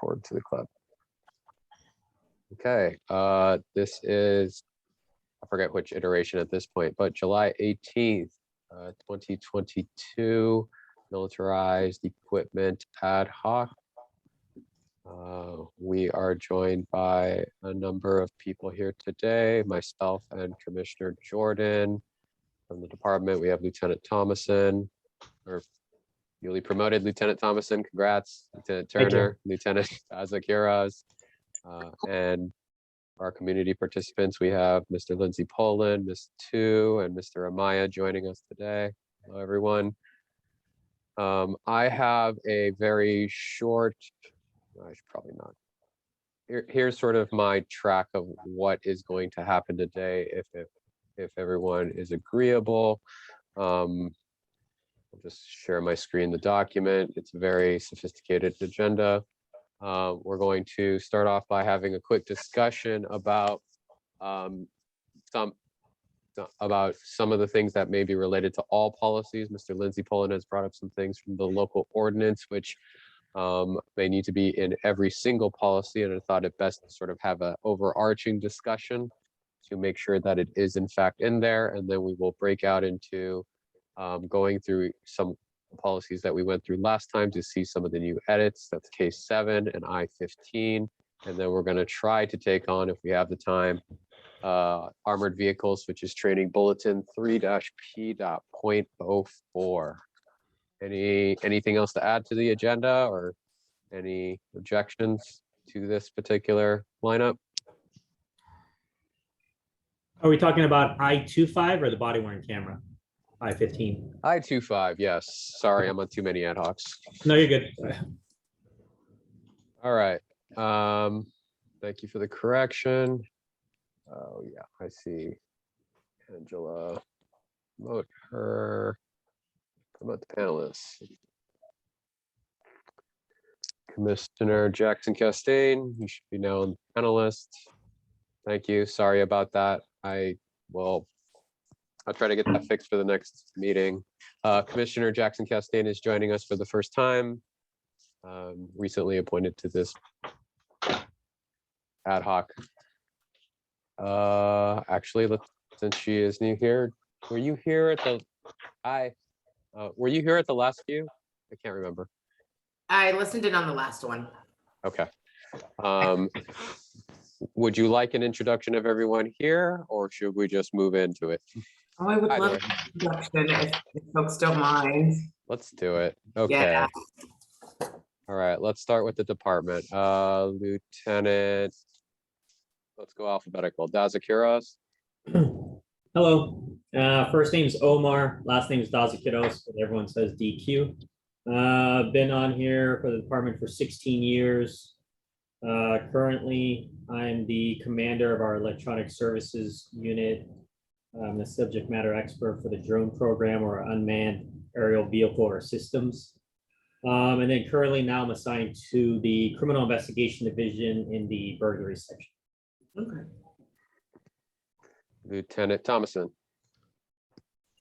record to the club. Okay, this is, I forget which iteration at this point, but July 18th, 2022, militarized equipment ad hoc. We are joined by a number of people here today, myself and Commissioner Jordan. From the department, we have Lieutenant Thomason, or newly promoted Lieutenant Thomason, congrats. Lieutenant Turner, Lieutenant Azakiras, and our community participants, we have Mr. Lindsay Poland, Ms. Tu, and Mr. Amaya joining us today. Hello, everyone. I have a very short, I should probably not. Here's sort of my track of what is going to happen today if everyone is agreeable. I'll just share my screen, the document. It's a very sophisticated agenda. We're going to start off by having a quick discussion about some of the things that may be related to all policies. Mr. Lindsay Poland has brought up some things from the local ordinance, which may need to be in every single policy, and I thought it best to sort of have an overarching discussion to make sure that it is in fact in there, and then we will break out into going through some policies that we went through last time to see some of the new edits. That's case 7 and I-15, and then we're going to try to take on, if we have the time, armored vehicles, which is training bulletin 3-P.04. Anything else to add to the agenda, or any objections to this particular lineup? Are we talking about I-25 or the body worn camera? I-15. I-25, yes. Sorry, I'm on too many ad hocs. No, you're good. All right. Thank you for the correction. Oh yeah, I see. Angela, promote her. Promote the panelists. Commissioner Jackson Castaigne, you should be now on the panelist. Thank you. Sorry about that. I'll try to get that fixed for the next meeting. Commissioner Jackson Castaigne is joining us for the first time. Recently appointed to this ad hoc. Actually, since she is new here, were you here at the were you here at the last few? I can't remember. I listened in on the last one. Okay. Would you like an introduction of everyone here, or should we just move into it? Oh, I would love an introduction if folks don't mind. Let's do it. Okay. Yeah. All right, let's start with the department. Lieutenant, let's go alphabetical. Dazakiras. Hello. First name's Omar. Last name is Dazakiros, but everyone says DQ. Been on here for the department for 16 years. Currently, I'm the commander of our electronic services unit. I'm the subject matter expert for the drone program, or unmanned aerial vehicle or systems. And then currently now I'm assigned to the criminal investigation division in the burglary section. Okay. Lieutenant Thomason.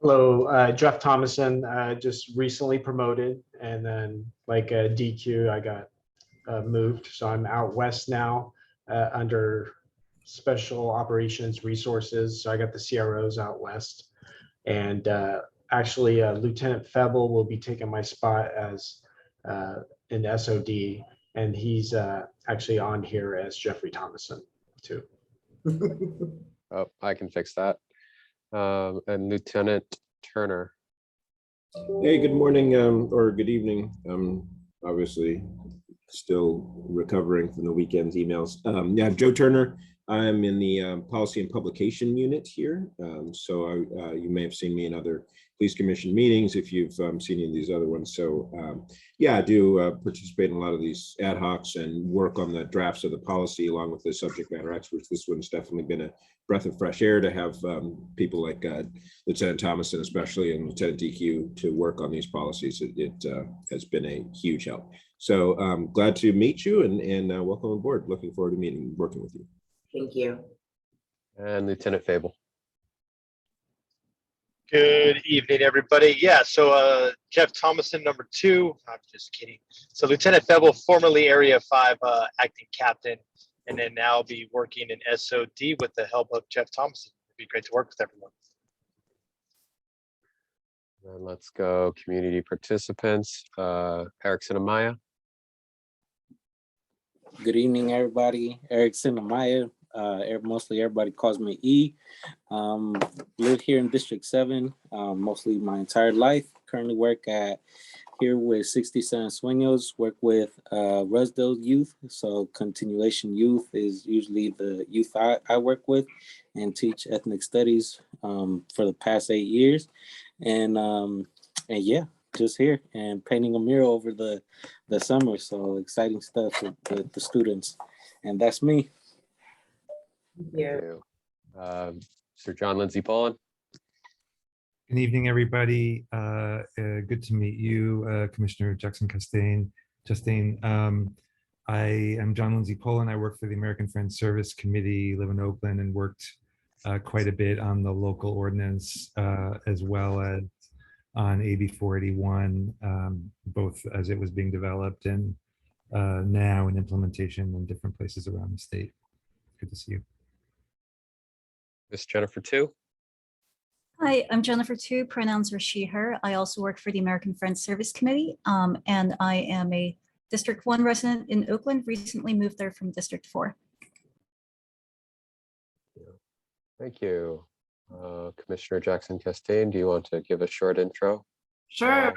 Hello, Jeff Thomason, just recently promoted, and then like DQ, I got moved, so I'm out west now under special operations resources. So I got the CROs out west, and actually Lieutenant Febble will be taking my spot as in SOD, and he's actually on here as Jeffrey Thomason too. Oh, I can fix that. And Lieutenant Turner. Hey, good morning or good evening. Obviously still recovering from the weekend's emails. Yeah, Joe Turner. I'm in the policy and publication unit here. So you may have seen me in other police commission meetings if you've seen any of these other ones. So yeah, I do participate in a lot of these ad hocs and work on the drafts of the policy along with the subject matter experts. This one's definitely been a breath of fresh air to have people like Lieutenant Thomason, especially, and Lieutenant DQ to work on these policies. It has been a huge help. So glad to meet you and welcome aboard. Looking forward to working with you. Thank you. And Lieutenant Fable. Good evening, everybody. Yeah, so Jeff Thomason, number 2. I'm just kidding. So Lieutenant Bevel, formerly Area 5 acting captain, and then now be working in SOD with the help of Jeff Thomason. It'd be great to work with everyone. And let's go community participants. Erickson Amaya. Good evening, everybody. Erickson Amaya. Mostly everybody calls me E. Live here in District 7, mostly my entire life. Currently work here with 67 Sueños, work with Resdale youth. So continuation youth is usually the youth I work with, and teach ethnic studies for the past 8 years. And yeah, just here and painting a mural over the summer. So exciting stuff with the students. And that's me. Yeah. Sir John Lindsay Poland. Good evening, everybody. Good to meet you, Commissioner Jackson Chastain. I am John Lindsay Poland. I work for the American Friends Service Committee, live in Oakland, and worked quite a bit on the local ordinance as well as on AB 481, both as it was being developed and now in implementation in different places around the state. Good to see you. Miss Jennifer Tu. Hi, I'm Jennifer Tu, pronouns are she, her. I also work for the American Friends Service Committee, and I am a District 1 resident in Oakland, recently moved there from District 4. Thank you. Commissioner Jackson Chastain, do you want to give a short intro? Sure.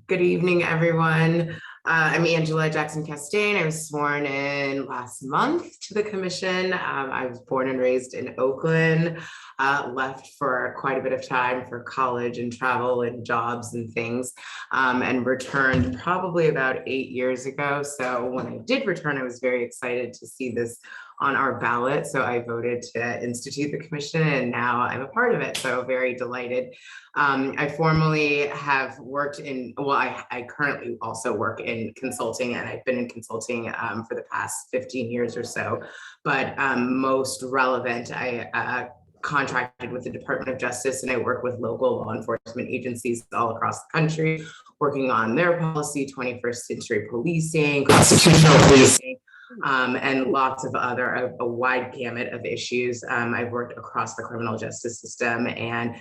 Good evening, everyone. I'm Angela Jackson Chastain. I was sworn in last month to the commission. I was born and raised in Oakland, left for quite a bit of time for college and travel and jobs and things, and returned probably about 8 years ago. So when I did return, I was very excited to see this on our ballot. So I voted to institute the commission, and now I'm a part of it. So very delighted. I formerly have worked in, well, I currently also work in consulting, and I've been in consulting for the past 15 years or so. But most relevant, I contracted with the Department of Justice, and I work with local law enforcement agencies all across the country, working on their policy, 21st century policing, constitutional policing, and lots of other, a wide gamut of issues. I've worked across the criminal justice system, and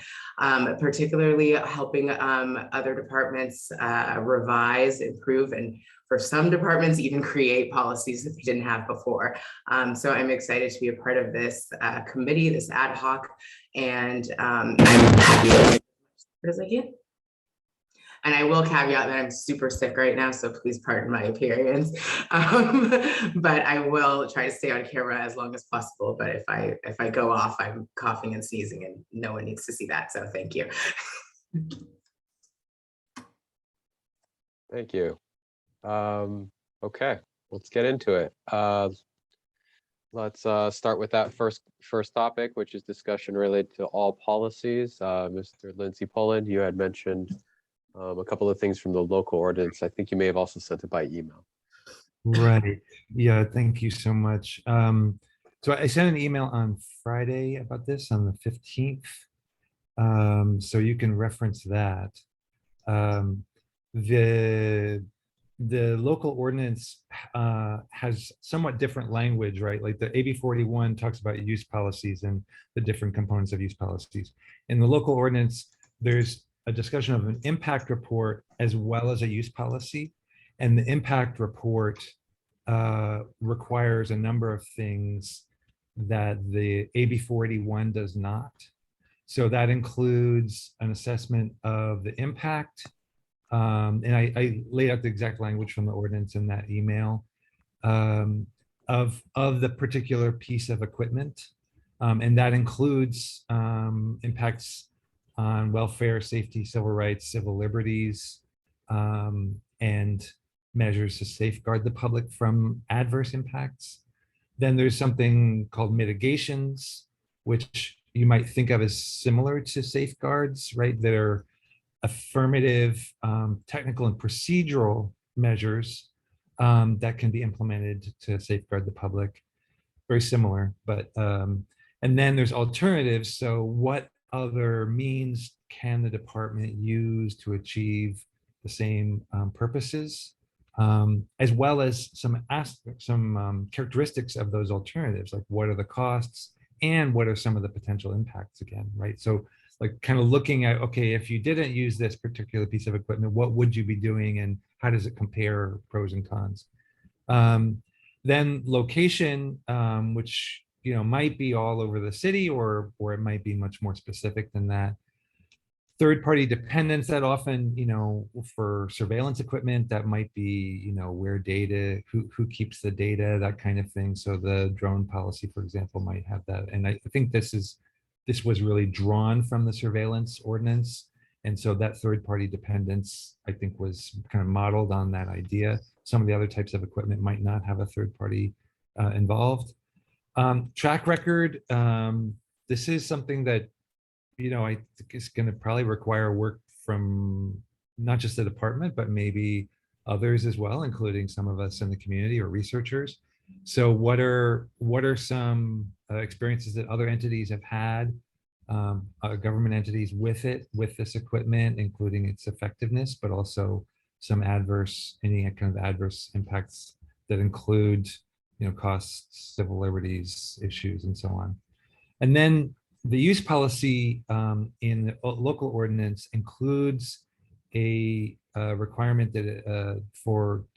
particularly helping other departments revise, improve, and for some departments even create policies that they didn't have before. So I'm excited to be a part of this committee, this ad hoc, and I'm happy to do as I can. And I will caveat that I'm super sick right now, so please pardon my appearance. But I will try to stay on camera as long as possible. But if I go off, I'm coughing and sneezing, and no one needs to see that. So thank you. Thank you. Okay, let's get into it. Let's start with that first topic, which is discussion related to all policies. Mr. Lindsay Poland, you had mentioned a couple of things from the local ordinance. I think you may have also sent it by email. Right. Yeah, thank you so much. So I sent an email on Friday about this on the 15th. So you can reference that. The local ordinance has somewhat different language, right? Like the AB 41 talks about use policies and the different components of use policies. In the local ordinance, there's a discussion of an impact report as well as a use policy. And the impact report requires a number of things that the AB 481 does not. So that includes an assessment of the impact. And I laid out the exact language from the ordinance in that email of the particular piece of equipment. And that includes impacts on welfare, safety, civil rights, civil liberties, and measures to safeguard the public from adverse impacts. Then there's something called mitigations, which you might think of as similar to safeguards, right? That are affirmative, technical and procedural measures that can be implemented to safeguard the public. Very similar, but and then there's alternatives. So what other means can the department use to achieve the same purposes, as well as some characteristics of those alternatives, like what are the costs and what are some of the potential impacts again, right? So like kind of looking at, okay, if you didn't use this particular piece of equipment, what would you be doing and how does it compare pros and cons? Then location, which might be all over the city, or it might be much more specific than that. Third-party dependence, that often, for surveillance equipment, that might be, where data, who keeps the data, that kind of thing. So the drone policy, for example, might have that. And I think this was really drawn from the surveillance ordinance. And so that third-party dependence, I think, was kind of modeled on that idea. Some of the other types of equipment might not have a third party involved. Track record, this is something that I think is going to probably require work from not just the department, but maybe others as well, including some of us in the community or researchers. So what are some experiences that other entities have had, government entities with this equipment, including its effectiveness, but also some any kind of adverse impacts that include, costs, civil liberties issues, and so on. And then the use policy in the local ordinance includes a requirement that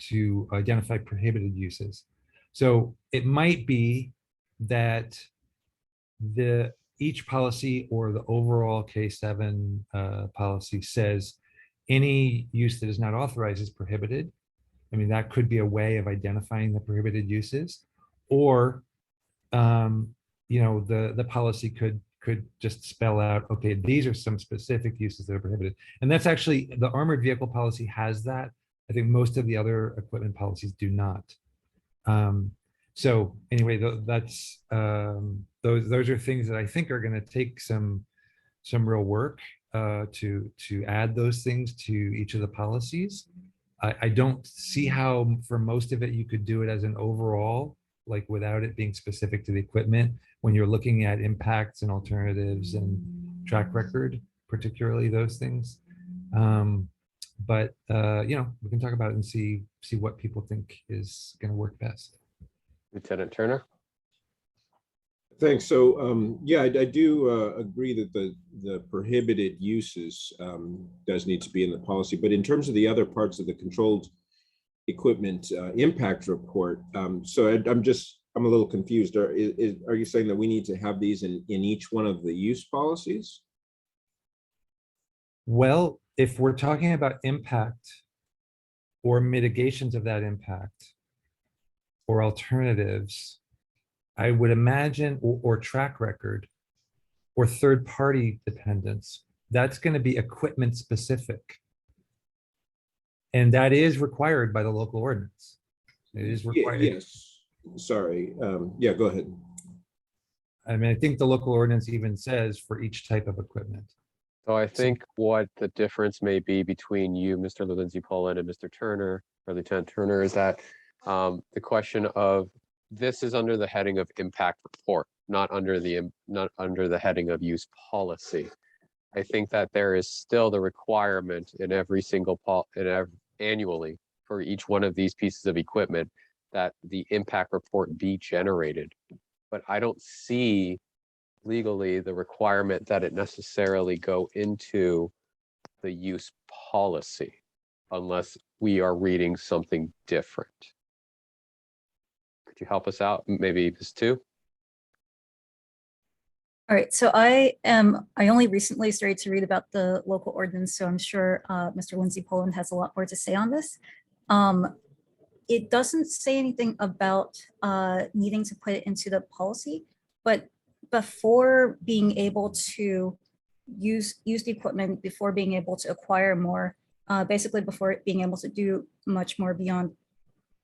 to identify prohibited uses. So it might be that each policy or the overall K7 policy says any use that is not authorized is prohibited. I mean, that could be a way of identifying the prohibited uses, or the policy could just spell out, okay, these are some specific uses that are prohibited. And that's actually, the armored vehicle policy has that. I think most of the other equipment policies do not. So anyway, that's those are things that I think are going to take some real work to add those things to each of the policies. I don't see how for most of it you could do it as an overall, like without it being specific to the equipment, when you're looking at impacts and alternatives and track record, particularly those things. But we can talk about it and see what people think is going to work best. Lieutenant Turner. Thanks. So yeah, I do agree that the prohibited uses does need to be in the policy, but in terms of the other parts of the controlled equipment impact report, so I'm a little confused. Are you saying that we need to have these in each one of the use policies? Well, if we're talking about impact or mitigations of that impact or alternatives, I would imagine, or track record or third-party dependence, that's going to be equipment specific. And that is required by the local ordinance. It is required. Yes. Sorry. Yeah, go ahead. I mean, I think the local ordinance even says for each type of equipment. So I think what the difference may be between you, Mr. Lindsay-Poland, and Mr. Turner, or Lieutenant Turner, is that the question of this is under the heading of impact report, not under the heading of use policy. I think that there is still the requirement in every single annually for each one of these pieces of equipment that the impact report be generated. But I don't see legally the requirement that it necessarily go into the use policy unless we are reading something different. Could you help us out? Maybe this too? All right, so I only recently started to read about the local ordinance, so I'm sure Mr. Lindsay-Poland has a lot more to say on this. It doesn't say anything about needing to put it into the policy, but before being able to use the equipment, before being able to acquire more, basically before being able to do much more beyond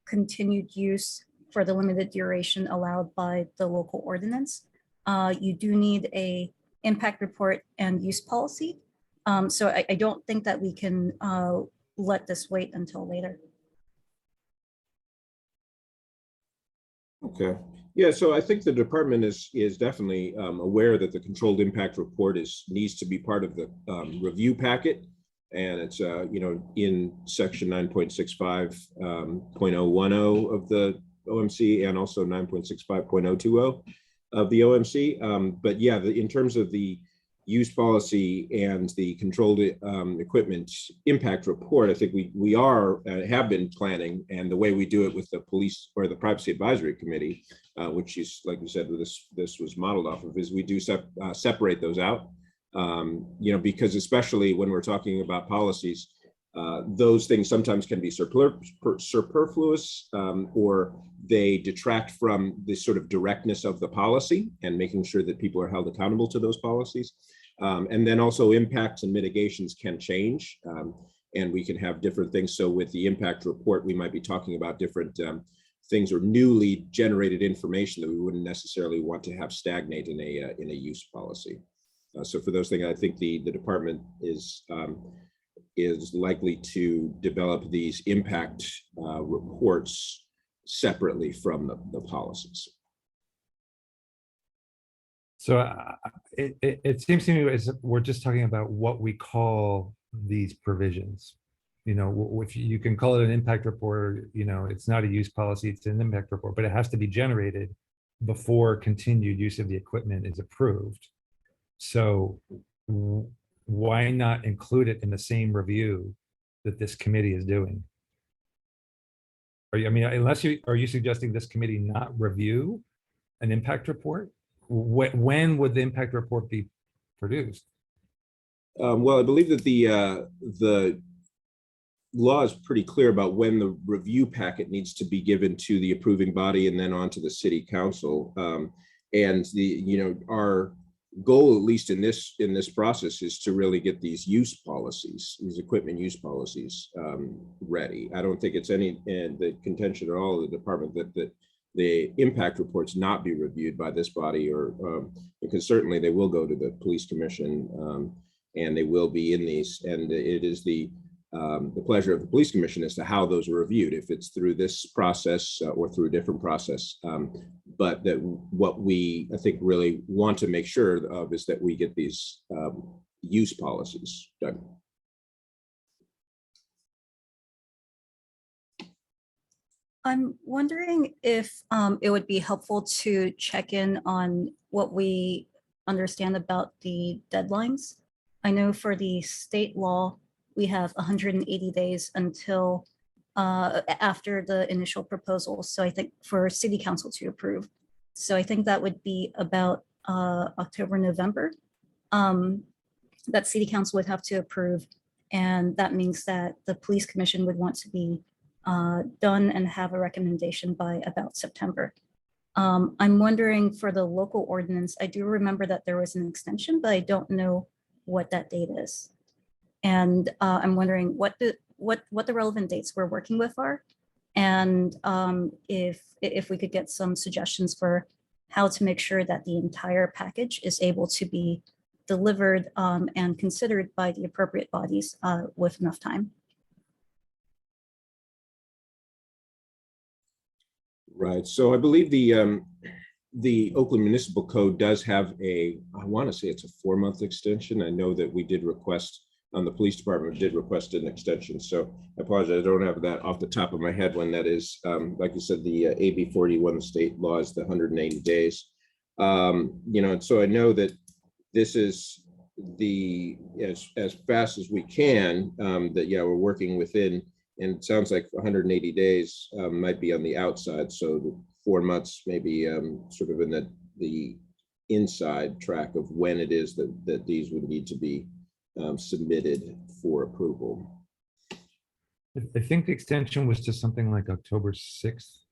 continued use for the limited duration allowed by the local ordinance, you do need a impact report and use policy. So I don't think that we can let this wait until later. Okay. Yeah, so I think the department is definitely aware that the controlled impact report needs to be part of the review packet. And it's, in section 9.65.010 of the OMC and also 9.65.020 of the OMC. But yeah, in terms of the use policy and the controlled equipment impact report, I think we have been planning, and the way we do it with the police or the privacy advisory committee, which is, like you said, this was modeled off of, is we do separate those out. Because especially when we're talking about policies, those things sometimes can be superfluous, or they detract from the sort of directness of the policy and making sure that people are held accountable to those policies. And then also impacts and mitigations can change, and we can have different things. So with the impact report, we might be talking about different things or newly generated information that we wouldn't necessarily want to have stagnate in a use policy. So for those things, I think the department is likely to develop these impact reports separately from the policies. So it seems to me as we're just talking about what we call these provisions. If you can call it an impact report, it's not a use policy, it's an impact report, but it has to be generated before continued use of the equipment is approved. So why not include it in the same review that this committee is doing? Are you suggesting this committee not review an impact report? When would the impact report be produced? Well, I believe that the law is pretty clear about when the review packet needs to be given to the approving body and then on to the city council. And our goal, at least in this process, is to really get these these equipment use policies ready. I don't think it's the contention at all of the department that the impact reports not be reviewed by this body, or because certainly they will go to the police commission, and they will be in these, and it is the pleasure of the police commission as to how those are reviewed, if it's through this process or through a different process. But that what I think really want to make sure of is that we get these use policies done. I'm wondering if it would be helpful to check in on what we understand about the deadlines. I know for the state law, we have 180 days until after the initial proposal. So I think for city council to approve. So I think that would be about October, November, that city council would have to approve. And that means that the police commission would want to be done and have a recommendation by about September. I'm wondering for the local ordinance, I do remember that there was an extension, but I don't know what that date is. And I'm wondering what the relevant dates we're working with are, and if we could get some suggestions for how to make sure that the entire package is able to be delivered and considered by the appropriate bodies with enough time. Right. So I believe the Oakland Municipal Code does have I want to say it's a 4-month extension. I know that we did request, the police department did request an extension. So I apologize, I don't have that off the top of my head when that is. Like you said, the AB 41, the state law, is the 180 days. And so I know that this is as fast as we can, that, yeah, we're working within. And it sounds like 180 days might be on the outside. So the 4 months maybe sort of in the inside track of when it is that these would need to be submitted for approval. I think the extension was to something like October 6th.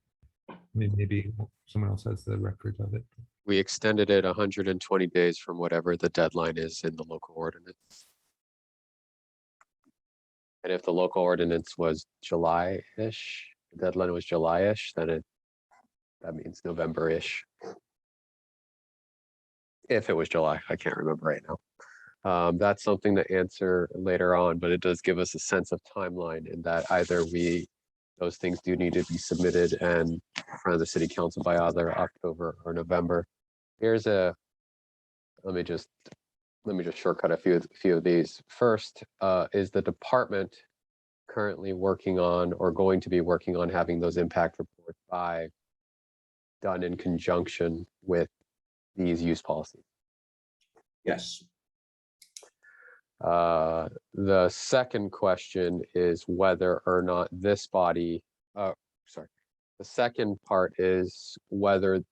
Maybe someone else has the record of it. We extended it 120 days from whatever the deadline is in the local ordinance. And if the local ordinance was July-ish, the deadline was July-ish, then that means November-ish. If it was July, I can't remember right now. That's something to answer later on, but it does give us a sense of timeline in that either we those things do need to be submitted and in front of the city council by either October or November. Here's a, let me just shortcut a few of these. First, is the department currently working on or going to be working on having those impact reports done in conjunction with these use policies? Yes. The second question is whether or not this body, the second part is whether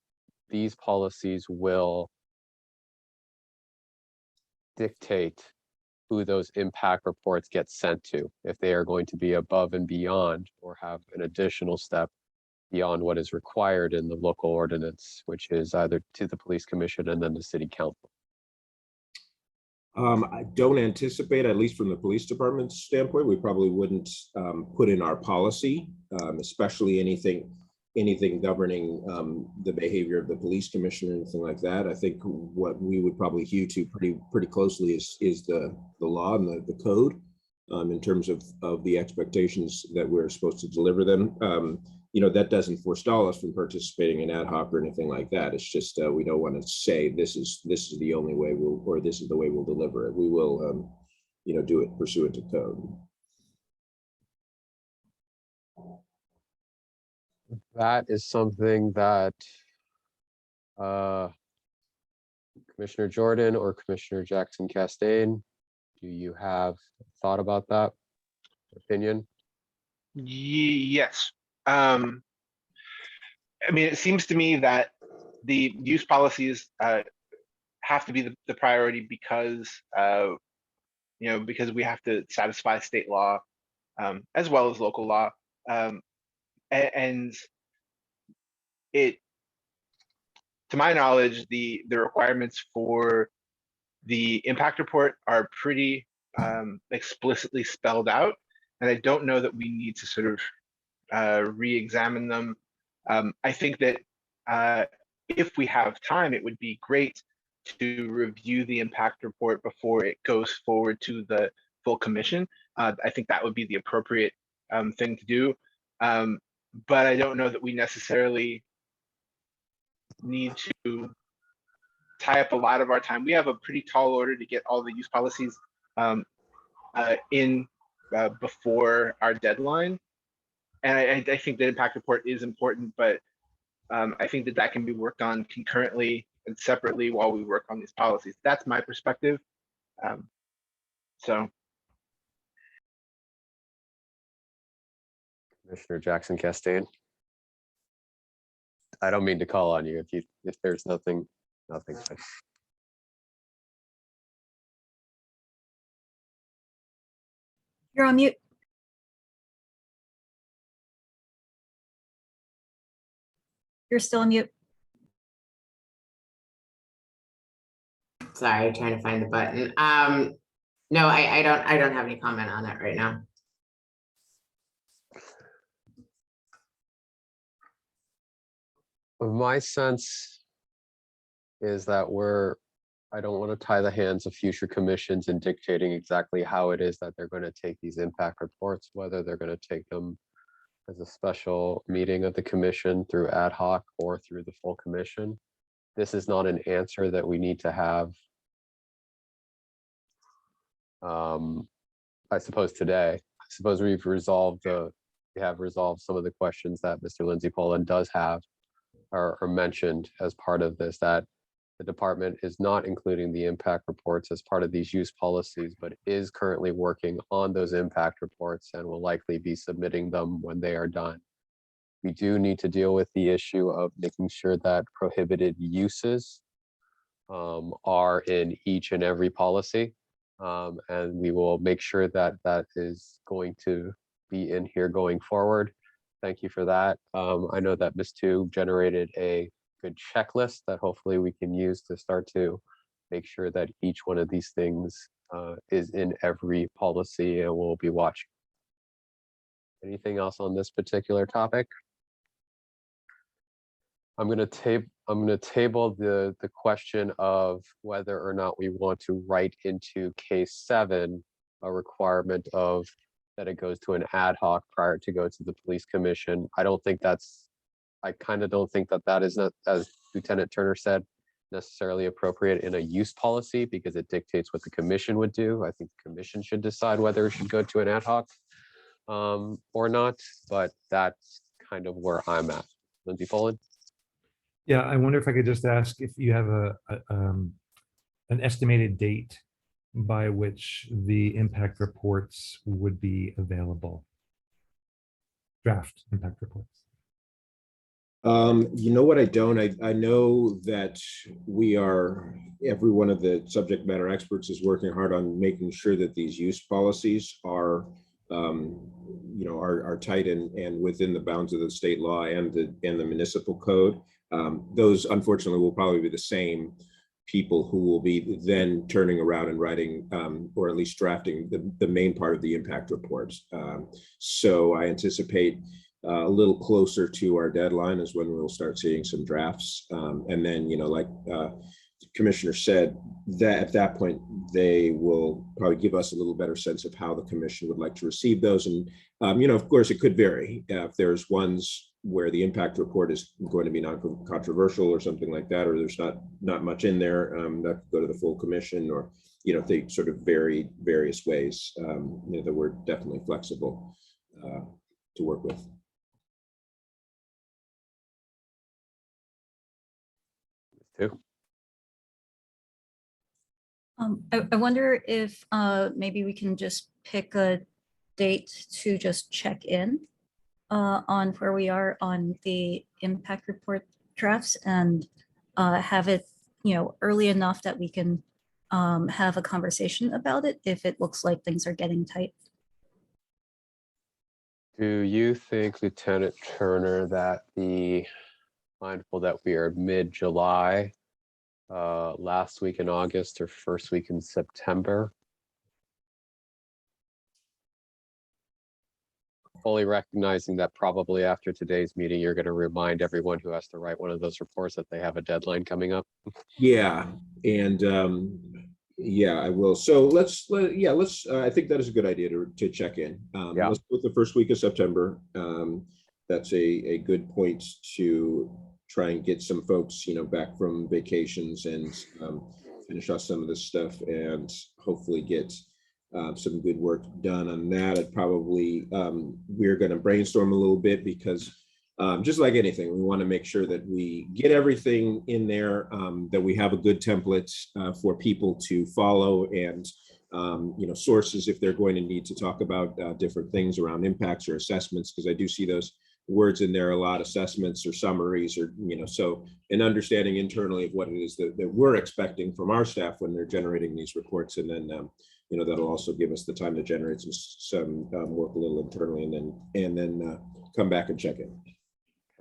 these policies will dictate who those impact reports get sent to, if they are going to be above and beyond or have an additional step beyond what is required in the local ordinance, which is either to the police commission and then the city council. I don't anticipate, at least from the police department's standpoint, we probably wouldn't put in our policy, especially anything governing the behavior of the police commissioner, anything like that. I think what we would probably hew to pretty closely is the law and the code in terms of the expectations that we're supposed to deliver them. You know, that doesn't forestall us from participating in ad hoc or anything like that. It's just we don't want to say this is the only way we'll, or this is the way we'll deliver it. We will, you know, do it pursuant to code. That is something that Commissioner Jordan or Commissioner Jackson Castaigne, do you have thought about that opinion? Yes. I mean, it seems to me that the use policies have to be the priority because, you know, because we have to satisfy state law as well as local law. And it, to my knowledge, the requirements for the impact report are pretty explicitly spelled out. And I don't know that we need to sort of re-examine them. I think that if we have time, it would be great to review the impact report before it goes forward to the full commission. I think that would be the appropriate thing to do. But I don't know that we necessarily need to tie up a lot of our time. We have a pretty tall order to get all the use policies in before our deadline. And I think the impact report is important, but I think that can be worked on concurrently and separately while we work on these policies. That's my perspective. So. Commissioner Jackson Castaigne. I don't mean to call on you if there's nothing. You're on mute. You're still on mute. Sorry, trying to find the button. No, I don't have any comment on it right now. My sense is that I don't want to tie the hands of future commissions in dictating exactly how it is that they're going to take these impact reports, whether they're going to take them as a special meeting of the commission through ad hoc or through the full commission. This is not an answer that we need to have, I suppose today. I suppose we have resolved some of the questions that Mr. Lindsay Poland does have or mentioned as part of this, that the department is not including the impact reports as part of these use policies, but is currently working on those impact reports and will likely be submitting them when they are done. We do need to deal with the issue of making sure that prohibited uses are in each and every policy. And we will make sure that that is going to be in here going forward. Thank you for that. I know that Ms. Tu generated a good checklist that hopefully we can use to start to make sure that each one of these things is in every policy, and we'll be watching. Anything else on this particular topic? I'm going to table the question of whether or not we want to write into case 7 a requirement of that it goes to an ad hoc prior to go to the police commission. I kind of don't think that that is not, as Lieutenant Turner said, necessarily appropriate in a use policy because it dictates what the commission would do. I think the commission should decide whether it should go to an ad hoc or not, but that's kind of where I'm at. Lindsay Poland? Yeah, I wonder if I could just ask if you have an estimated date by which the impact reports would be available. Draft impact reports. You know what, I don't. I know that every one of the subject matter experts is working hard on making sure that these use policies are are tight and within the bounds of the state law and the municipal code. Those unfortunately will probably be the same people who will be then turning around and writing or at least drafting the main part of the impact reports. So I anticipate a little closer to our deadline is when we'll start seeing some drafts. And then, like the commissioner said, that at that point, they will probably give us a little better sense of how the commission would like to receive those. And, of course, it could vary. If there's ones where the impact report is going to be non-controversial or something like that, or there's not much in there, that could go to the full commission, or, they sort of vary various ways, that we're definitely flexible to work with. Too. I wonder if maybe we can just pick a date to just check in on where we are on the impact report drafts and have it, early enough that we can have a conversation about it if it looks like things are getting tight. Do you think, Lieutenant Turner, that mindful that we are mid-July, last week in August or first week in September, fully recognizing that probably after today's meeting, you're going to remind everyone who has to write one of those reports that they have a deadline coming up? Yeah, and yeah, I will. So let's I think that is a good idea to check in. Yeah. Let's put the first week of September. That's a good point to try and get some folks, back from vacations and finish off some of this stuff and hopefully get some good work done on that. I'd probably, we're going to brainstorm a little bit because just like anything, we want to make sure that we get everything in there, that we have a good template for people to follow and, sources if they're going to need to talk about different things around impacts or assessments, because I do see those words in there a lot, assessments or summaries, or so an understanding internally of what it is that we're expecting from our staff when they're generating these reports, and then that'll also give us the time to generate some work a little internally, and then come back and check in.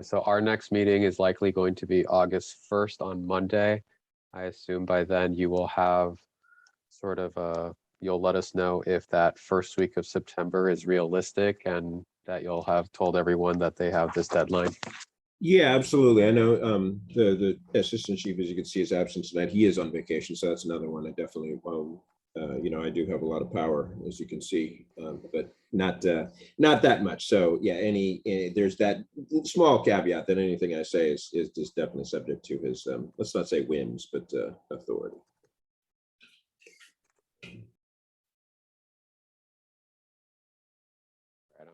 So our next meeting is likely going to be August 1st on Monday. I assume by then you will have sort of you'll let us know if that first week of September is realistic and that you'll have told everyone that they have this deadline. Yeah, absolutely. I know the assistant chief, as you can see, is absent tonight. He is on vacation, so that's another one I definitely, I do have a lot of power, as you can see, but not that much. So yeah, there's that small caveat that anything I say is just definitely subject to his, let's not say whims, but authority.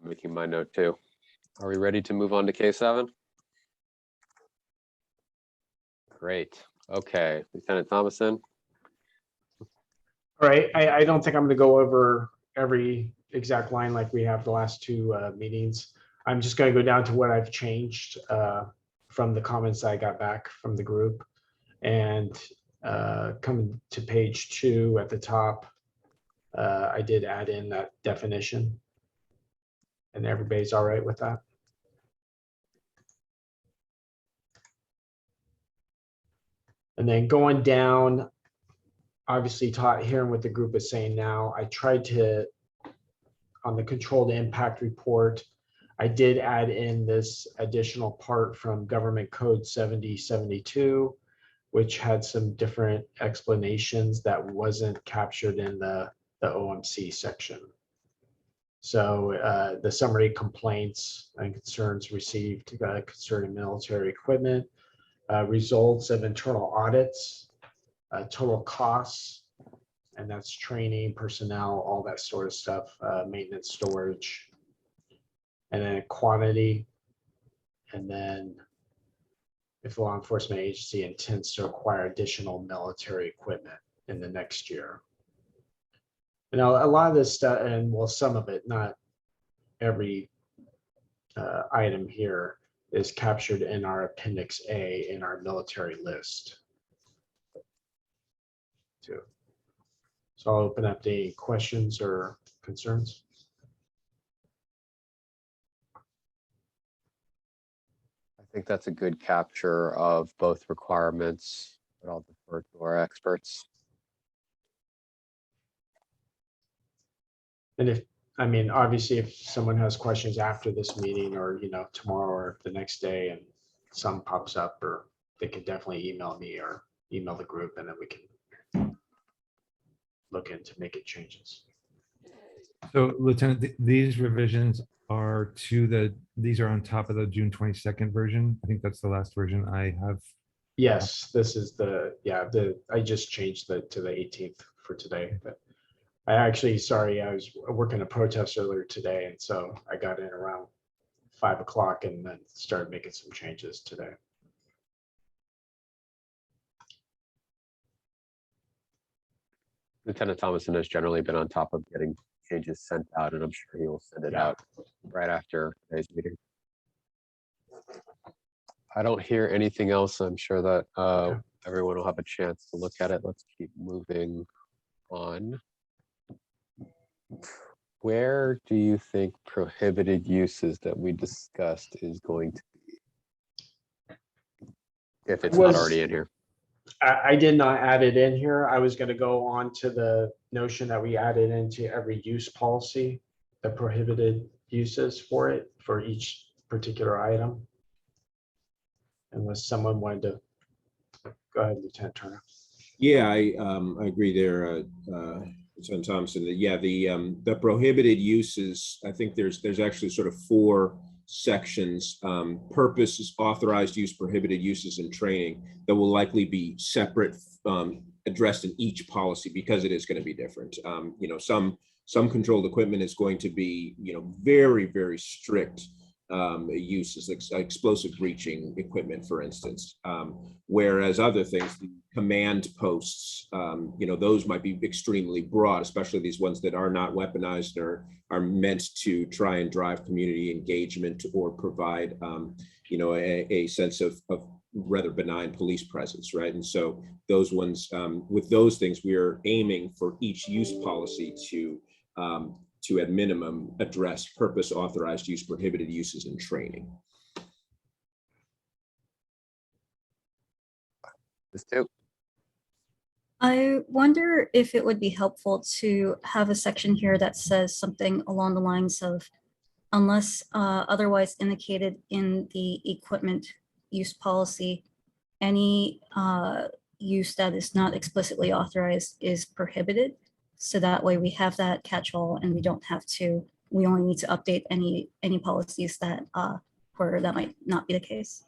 I'm making my note too. Are we ready to move on to K7? Great. Okay, Lieutenant Thomason. All right, I don't think I'm going to go over every exact line like we have the last two meetings. I'm just going to go down to what I've changed from the comments I got back from the group. And coming to page 2 at the top, I did add in that definition. And everybody's all right with that? And then going down, obviously hearing what the group is saying now, I tried to, on the controlled impact report, I did add in this additional part from Government Code 7072, which had some different explanations that wasn't captured in the OMC section. So the summary complaints and concerns received concerning military equipment, results of internal audits, total costs, and that's training, personnel, all that sort of stuff, maintenance, storage, and then quantity. And then if law enforcement agency intends to acquire additional military equipment in the next year. You know, a lot of this stuff, and well, some of it, not every item here, is captured in our Appendix A in our military list too. So I'll open up to any questions or concerns. I think that's a good capture of both requirements, but I'll defer to our experts. And if, I mean, obviously, if someone has questions after this meeting or, you know, tomorrow or the next day and some pops up, or they could definitely email me or email the group, and then we can look into making changes. So Lieutenant, these revisions are these are on top of the June 22nd version. I think that's the last version I have. Yes, this is I just changed to the 18th for today, but I actually, sorry, I was working a protest earlier today, and so I got in around 5 o'clock and then started making some changes today. Lieutenant Thomason has generally been on top of getting changes sent out, and I'm sure he will send it out right after today's meeting. I don't hear anything else. I'm sure that everyone will have a chance to look at it. Let's keep moving on. Where do you think prohibited uses that we discussed is going to be? If it's not already in here. I did not add it in here. I was going to go on to the notion that we added into every use policy, the prohibited uses for it, for each particular item. Unless someone wanted to, go ahead, Lieutenant Turner. Yeah, I agree there, Lieutenant Thompson. Yeah, the prohibited uses, I think there's actually sort of 4 sections: purpose, authorized use, prohibited uses, and training, that will likely be separate, addressed in each policy, because it is going to be different. You know, some controlled equipment is going to be, you know, very, very strict uses, like explosive breaching equipment, for instance, whereas other things, the command posts, you know, those might be extremely broad, especially these ones that are not weaponized or are meant to try and drive community engagement or provide, you know, a sense of rather benign police presence, right? And so those ones, with those things, we are aiming for each use policy to at minimum address purpose, authorized use, prohibited uses, and training. This too. I wonder if it would be helpful to have a section here that says something along the lines of, unless otherwise indicated in the equipment use policy, any use that is not explicitly authorized is prohibited. So that way we have that catch-all, and we don't have to, we only need to update any policies that where that might not be the case.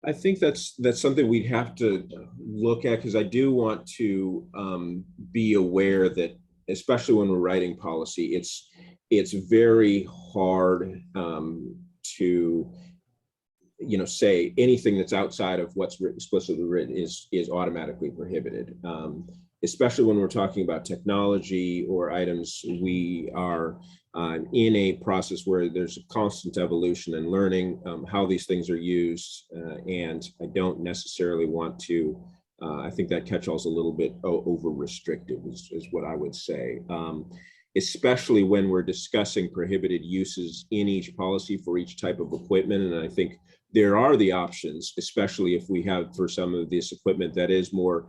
I think that's something we'd have to look at, because I do want to be aware that, especially when we're writing policy, it's very hard to, you know, say anything that's outside of what's explicitly written is automatically prohibited, especially when we're talking about technology or items. We are in a process where there's a constant evolution and learning how these things are used, and I don't necessarily want to, I think that catch-all is a little bit over restrictive is what I would say, especially when we're discussing prohibited uses in each policy for each type of equipment. And I think there are the options, especially if we have for some of this equipment that is more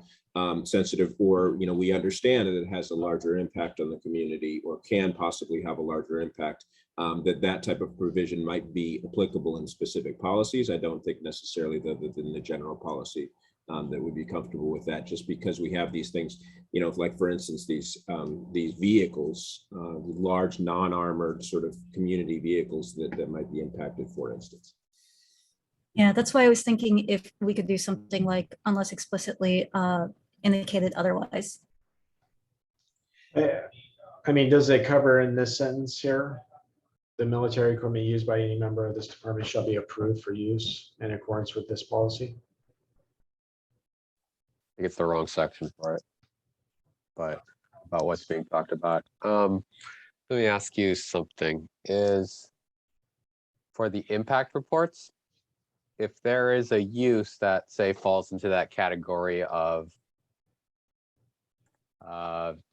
sensitive, or, you know, we understand that it has a larger impact on the community, or can possibly have a larger impact, that type of provision might be applicable in specific policies. I don't think necessarily that in the general policy that would be comfortable with that, just because we have these things, you know, like for instance, these vehicles, large non-armored sort of community vehicles that might be impacted, for instance. Yeah, that's why I was thinking if we could do something like unless explicitly indicated otherwise. I mean, does it cover in this sentence here? The military equipment used by any member of this department shall be approved for use in accordance with this policy. I think it's the wrong section for it, but about what's being talked about. Let me ask you something, is for the impact reports, if there is a use that say falls into that category of,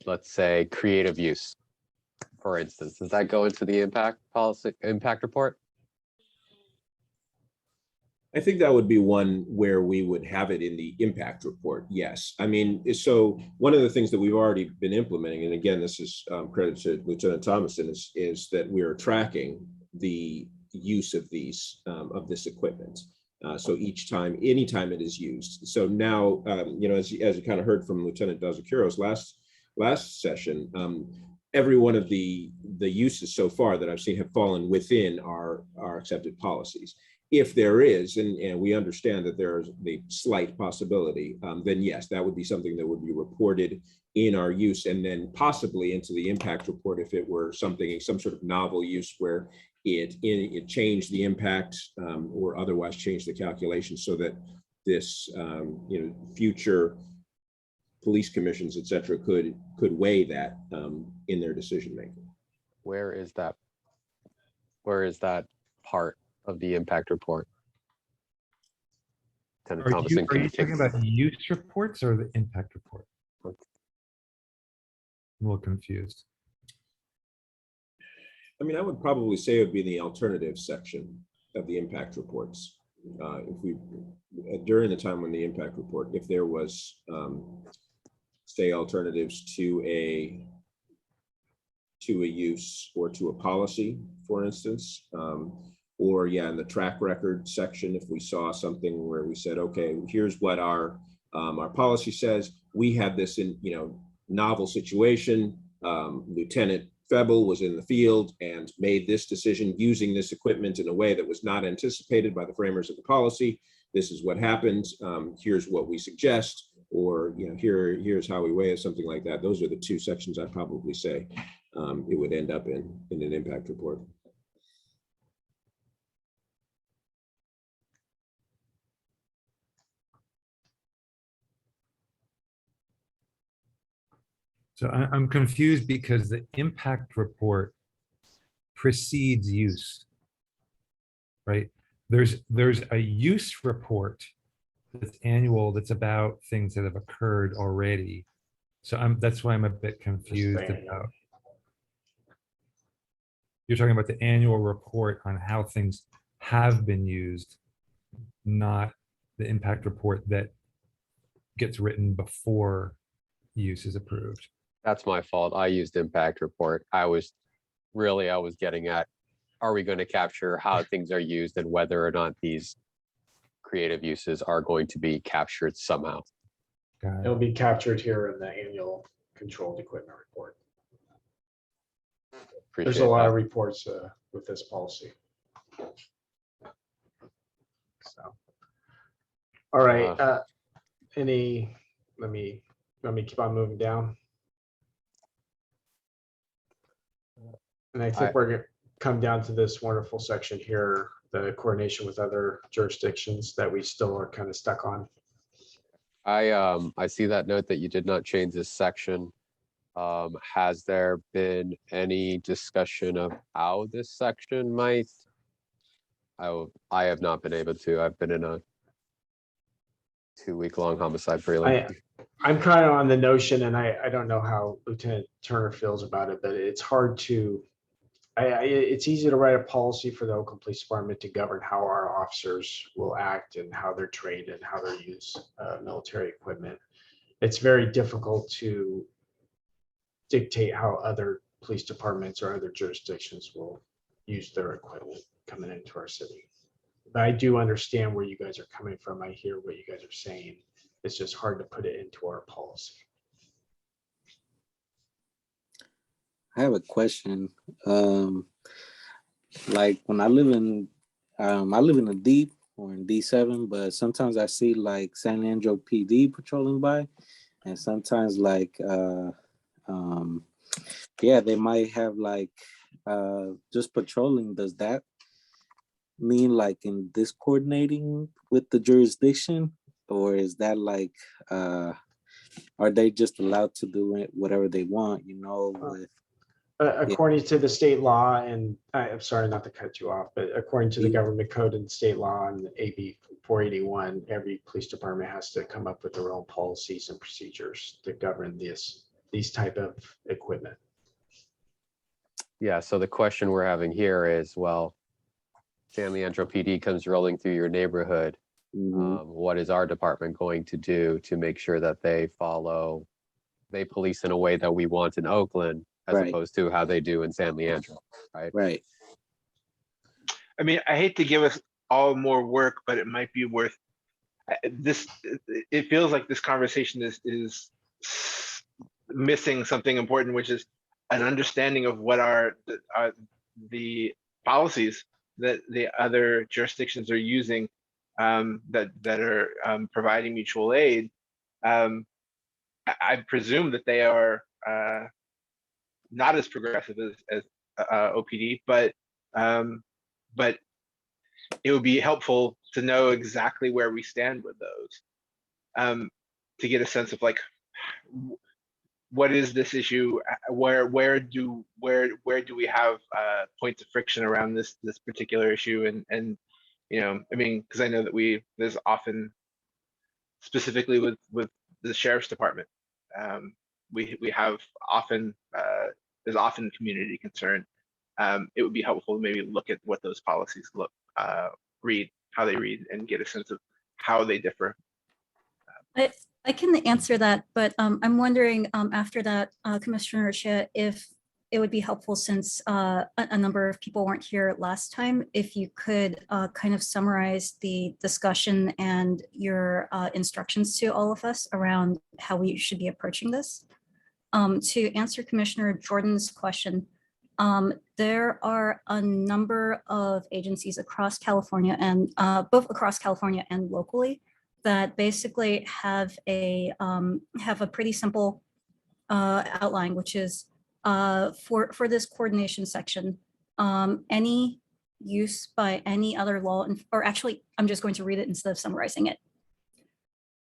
let's say creative use, for instance, does that go into the impact policy, impact report? I think that would be one where we would have it in the impact report. Yes. I mean, so one of the things that we've already been implementing, and again, this is credit to Lieutenant Thomason, is that we are tracking the use of these, of this equipment. So each time, anytime it is used. So now, you know, as you kind of heard from Lieutenant Dazakiros last session, every one of the uses so far that I've seen have fallen within our accepted policies. If there is, and we understand that there's the slight possibility, then yes, that would be something that would be reported in our use, and then possibly into the impact report if it were something, some sort of novel use where it changed the impact or otherwise changed the calculation, so that this you know, future police commissions, et cetera, could weigh that in their decision making. Where is that part of the impact report? Lieutenant Thomason, Are can you you take talking about use reports or the impact report? I'm a little confused. I mean, I would probably say it would be in the alternatives section of the impact reports. If we, during the time when the impact report, if there was, say, alternatives to a use or to a policy, for instance, or yeah, in the track record section, if we saw something where we said, okay, here's what our policy says, we have this in, you know, novel situation, Lieutenant Febel was in the field and made this decision using this equipment in a way that was not anticipated by the framers of the policy. This is what happened. Here's what we suggest, or, you know, here's how we weigh it, something like that. Those are the two sections I'd probably say it would end up in an impact report. So I'm confused because the impact report precedes use, right? There's a use report that's annual, that's about things that have occurred already. So that's why I'm a bit confused about. You're talking about the annual report on how things have been used, not the impact report that gets written before use is approved. That's my fault. I used impact report. I was getting at, are we going to capture how things are used and whether or not these creative uses are going to be captured somehow? It'll be captured here in the annual controlled equipment report. There's a lot of reports with this policy. So, all right. Let me keep on moving down. And I think we're going to come down to this wonderful section here, the coordination with other jurisdictions that we still are kind of stuck on. I see that note that you did not change this section. Has there been any discussion of how this section might? I have not been able to. I've been in a 2-week-long homicide prelim. I'm kind of on the notion, and I don't know how Lieutenant Turner feels about it, but it's hard to, it's easy to write a policy for the Oakland Police Department to govern how our officers will act and how they're trained and how they use military equipment. It's very difficult to dictate how other police departments or other jurisdictions will use their equipment coming into our city. But I do understand where you guys are coming from. I hear what you guys are saying. It's just hard to put it into our policy. I have a question. Like when I live in a D or in D7, but sometimes I see like San Leandro PD patrolling by, and sometimes like yeah, they might have like just patrolling. Does that mean like in this coordinating with the jurisdiction, or is that like are they just allowed to do it whatever they want, you know, with According to the state law, and I'm sorry not to cut you off, but according to the Yeah. government code and state law and AB 481, every police department has to come up with their own policies and procedures to govern these type of equipment. Yeah, so the question we're having here is, well, San Leandro PD comes rolling through your neighborhood. What is our department going to do to make sure that they police in a way that we want in Oakland, as Right. opposed to how they do in San Leandro, right? right? I mean, I hate to give us all more work, but it might be worth this. It feels like this conversation is missing something important, which is an understanding of what are the policies that the other jurisdictions are using that are providing mutual aid. I presume that they are not as progressive as OPD, but it would be helpful to know exactly where we stand with those, to get a sense of like, what is this issue? Where do we have points of friction around this particular issue? And you know, I mean, because I know that there's often, specifically with the sheriff's department, we have often there's often community concern. It would be helpful to maybe look at what those policies read, how they read, and get a sense of how they differ. I can answer that, but I'm wondering after that, Commissioner Shea, if it would be helpful, since a number of people weren't here last time, if you could kind of summarize the discussion and your instructions to all of us around how we should be approaching this. To answer Commissioner Jordan's question, there are a number of agencies across California, and both across California and locally, that basically have a pretty simple outline, which is for this coordination section, any use by any other law, or actually, I'm just going to read it instead of summarizing it.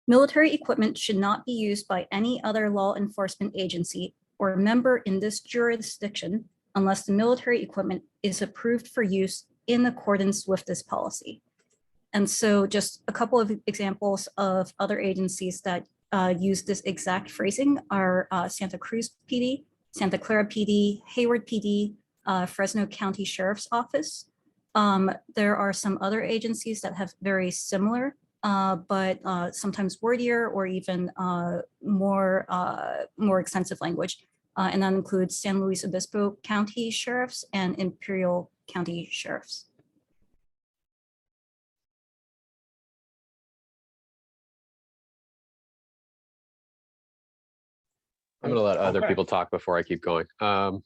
Military equipment should not be used by any other law enforcement agency or member in this jurisdiction unless the military equipment is approved for use in accordance with this policy. And so just a couple of examples of other agencies that use this exact phrasing are Santa Cruz PD, Santa Clara PD, Hayward PD, Fresno County Sheriff's Office. There are some other agencies that have very similar, but sometimes wordier or even more extensive language. And that includes San Luis Obispo County Sheriffs and Imperial County Sheriffs. I'm going to let other people talk before I keep going. Not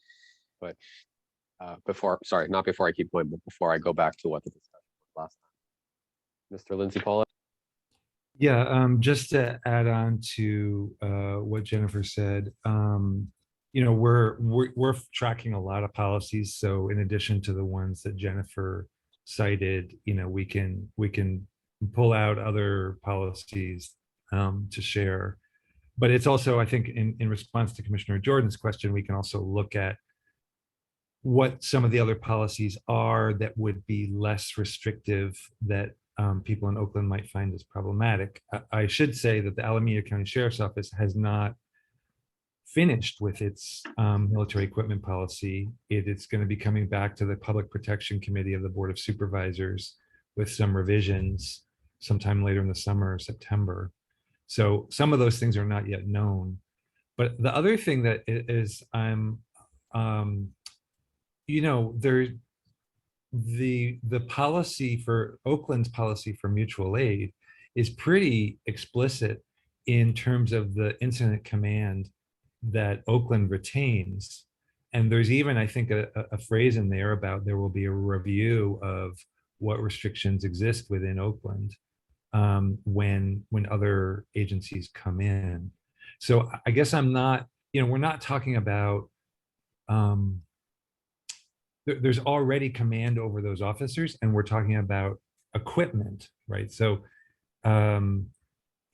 before I keep going, but before I go back to what the discussion was last time. Mr. Lindsay Paula. Yeah, just to add on to what Jennifer said, you know, we're tracking a lot of policies. So in addition to the ones that Jennifer cited, you know, we can pull out other policies to share. But it's also, I think, in response to Commissioner Jordan's question, we can also look at what some of the other policies are that would be less restrictive that people in Oakland might find as problematic. I should say that the Alameda County Sheriff's Office has not finished with its military equipment policy. It's going to be coming back to the Public Protection Committee of the Board of Supervisors with some revisions sometime later in the summer or September. So some of those things are not yet known. But the other thing that is you know, the policy for Oakland's policy for mutual aid is pretty explicit in terms of the incident command that Oakland retains. And there's even, I think, a phrase in there about there will be a review of what restrictions exist within Oakland when other agencies come in. So I guess I'm not, we're not talking about, there's already command over those officers, and we're talking about equipment, right? So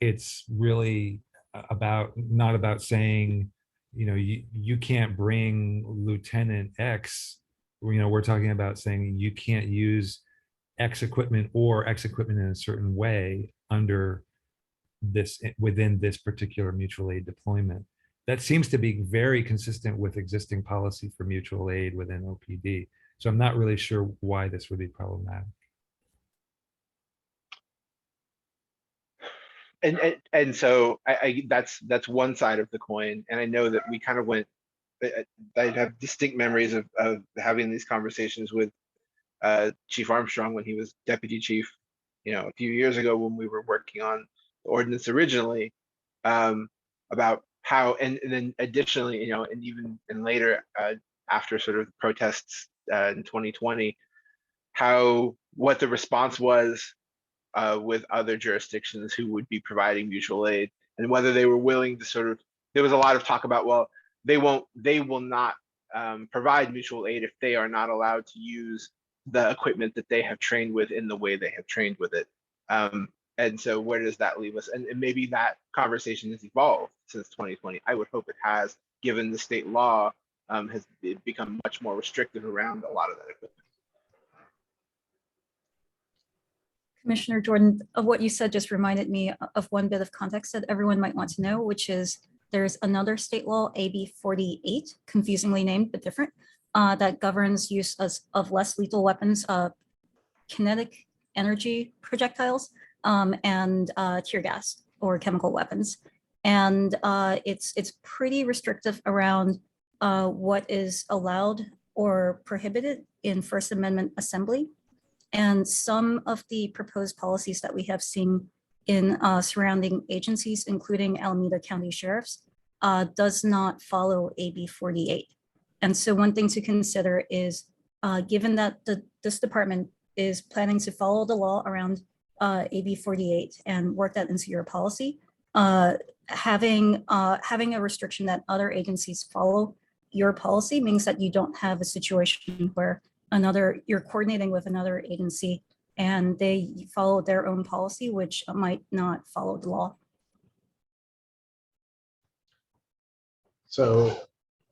it's really not about saying, you can't bring Lieutenant X. We're talking about saying you can't use X equipment or X equipment in a certain way within this particular mutual aid deployment. That seems to be very consistent with existing policy for mutual aid within OPD. So I'm not really sure why this would be problematic. And so that's one side of the coin. And I know that we kind of went, I have distinct memories of having these conversations with Chief Armstrong when he was deputy chief, a few years ago when we were working on the ordinance originally, about how, and then additionally, and even and later after sort of protests in 2020, what the response was with other jurisdictions who would be providing mutual aid, and whether they were willing to there was a lot of talk about, well, they will not provide mutual aid if they are not allowed to use the equipment that they have trained with in the way they have trained with it. And so where does that leave us? And maybe that conversation has evolved since 2020. I would hope it has, given the state law has become much more restrictive around a lot of that equipment. Commissioner Jordan, of what you said just reminded me of one bit of context that everyone might want to know, which is there's another state law, AB 48, confusingly named but different, that governs use of less lethal weapons, kinetic energy projectiles, and tear gas or chemical weapons. And it's pretty restrictive around what is allowed or prohibited in First Amendment assembly. And some of the proposed policies that we have seen in surrounding agencies, including Alameda County Sheriff's, does not follow AB 48. And so one thing to consider is, given that this department is planning to follow the law around AB 48 and work that into your policy, having a restriction that other agencies follow your policy means that you don't have a situation where you're coordinating with another agency and they follow their own policy, which might not follow the law. So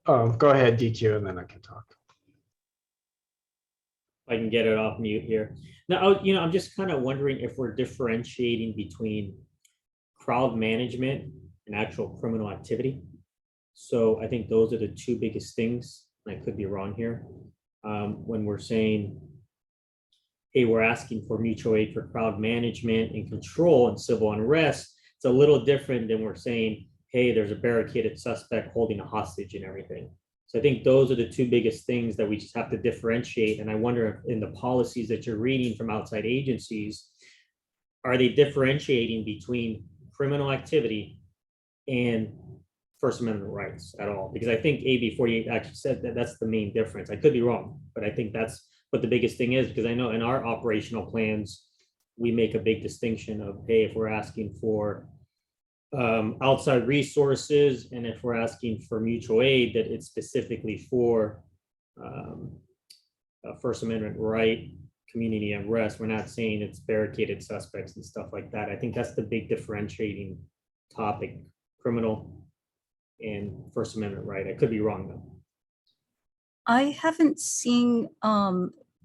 go ahead, DQ, and then I can talk. I can get it off mute here. Now, I'm just kind of wondering if we're differentiating between crowd management and actual criminal activity. So I think those are the two biggest things. I could be wrong here. When we're saying, hey, we're asking for mutual aid for crowd management and control and civil unrest, it's a little different than we're saying, hey, there's a barricaded suspect holding a hostage and everything. So I think those are the two biggest things that we just have to differentiate. And I wonder if in the policies that you're reading from outside agencies, are they differentiating between criminal activity and First Amendment rights at all? Because I think AB 48 actually said that that's the main difference. I could be wrong, but I think that's what the biggest thing is, because I know in our operational plans, we make a big distinction of, hey, if we're asking for outside resources and if we're asking for mutual aid, that it's specifically for a First Amendment right, community unrest. We're not saying it's barricaded suspects and stuff like that. I think that's the big differentiating topic, criminal and First Amendment right. I could be wrong though. I haven't seen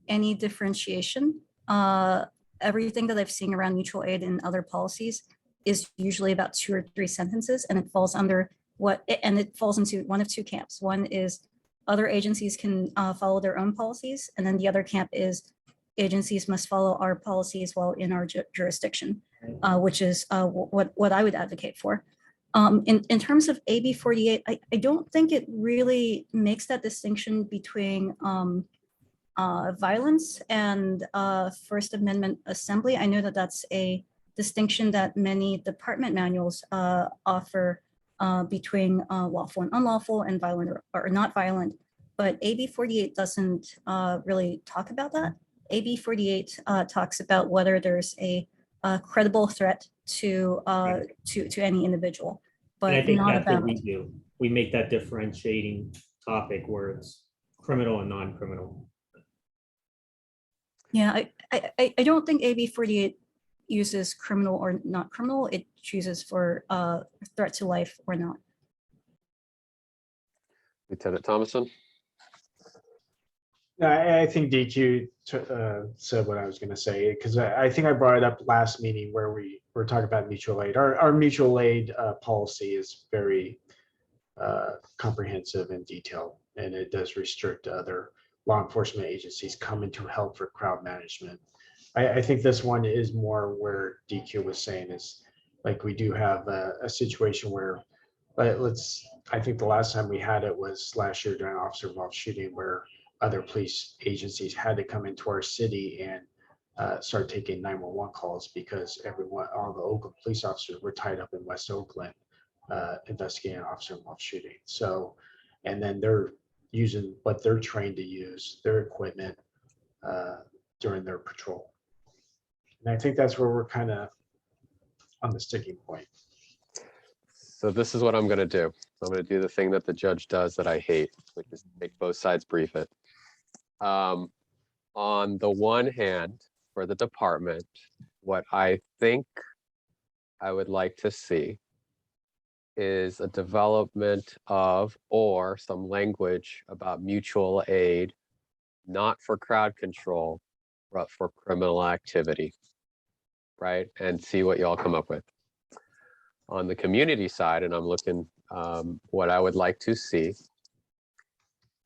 any differentiation. Everything that I've seen around mutual aid and other policies is usually about 2 or 3 sentences, and it falls under it falls into one of two camps. One is other agencies can follow their own policies, and then the other camp is agencies must follow our policies while in our jurisdiction, which is what I would advocate for. In terms of AB 48, I don't think it really makes that distinction between violence and First Amendment assembly. I know that that's a distinction that many department manuals offer between lawful and unlawful and violent or not violent. But AB 48 doesn't really talk about that. AB 48 talks about whether there's a credible threat to any individual, And I but think not that's what about. we do. We make that differentiating topic where it's criminal and non-criminal. Yeah, I don't think AB 48 uses criminal or not criminal. It chooses for threat to life or not. Lieutenant Thomason? I think DQ said what I was going to say, because I think I brought it up last meeting where we were talking about mutual aid. Our mutual aid policy is very comprehensive and detailed, and it does restrict other law enforcement agencies coming to help for crowd management. I think this one is more where DQ was saying is like we do have a situation where I think the last time we had it was last year during officer involved shooting where other police agencies had to come into our city and start taking 911 calls because all the Oakland police officers were tied up in West Oakland investigating an officer involved shooting. So, and then they're using what they're trained to use, their equipment during their patrol. And I think that's where we're kind of on the sticking point. So this is what I'm going to do. I'm going to do the thing that the judge does that I hate, which is make both sides brief it. On the one hand, for the department, what I think I would like to see is a development of or some language about mutual aid, not for crowd control, but for criminal activity, right? And see what y'all come up with. On the community side, and I'm looking, what I would like to see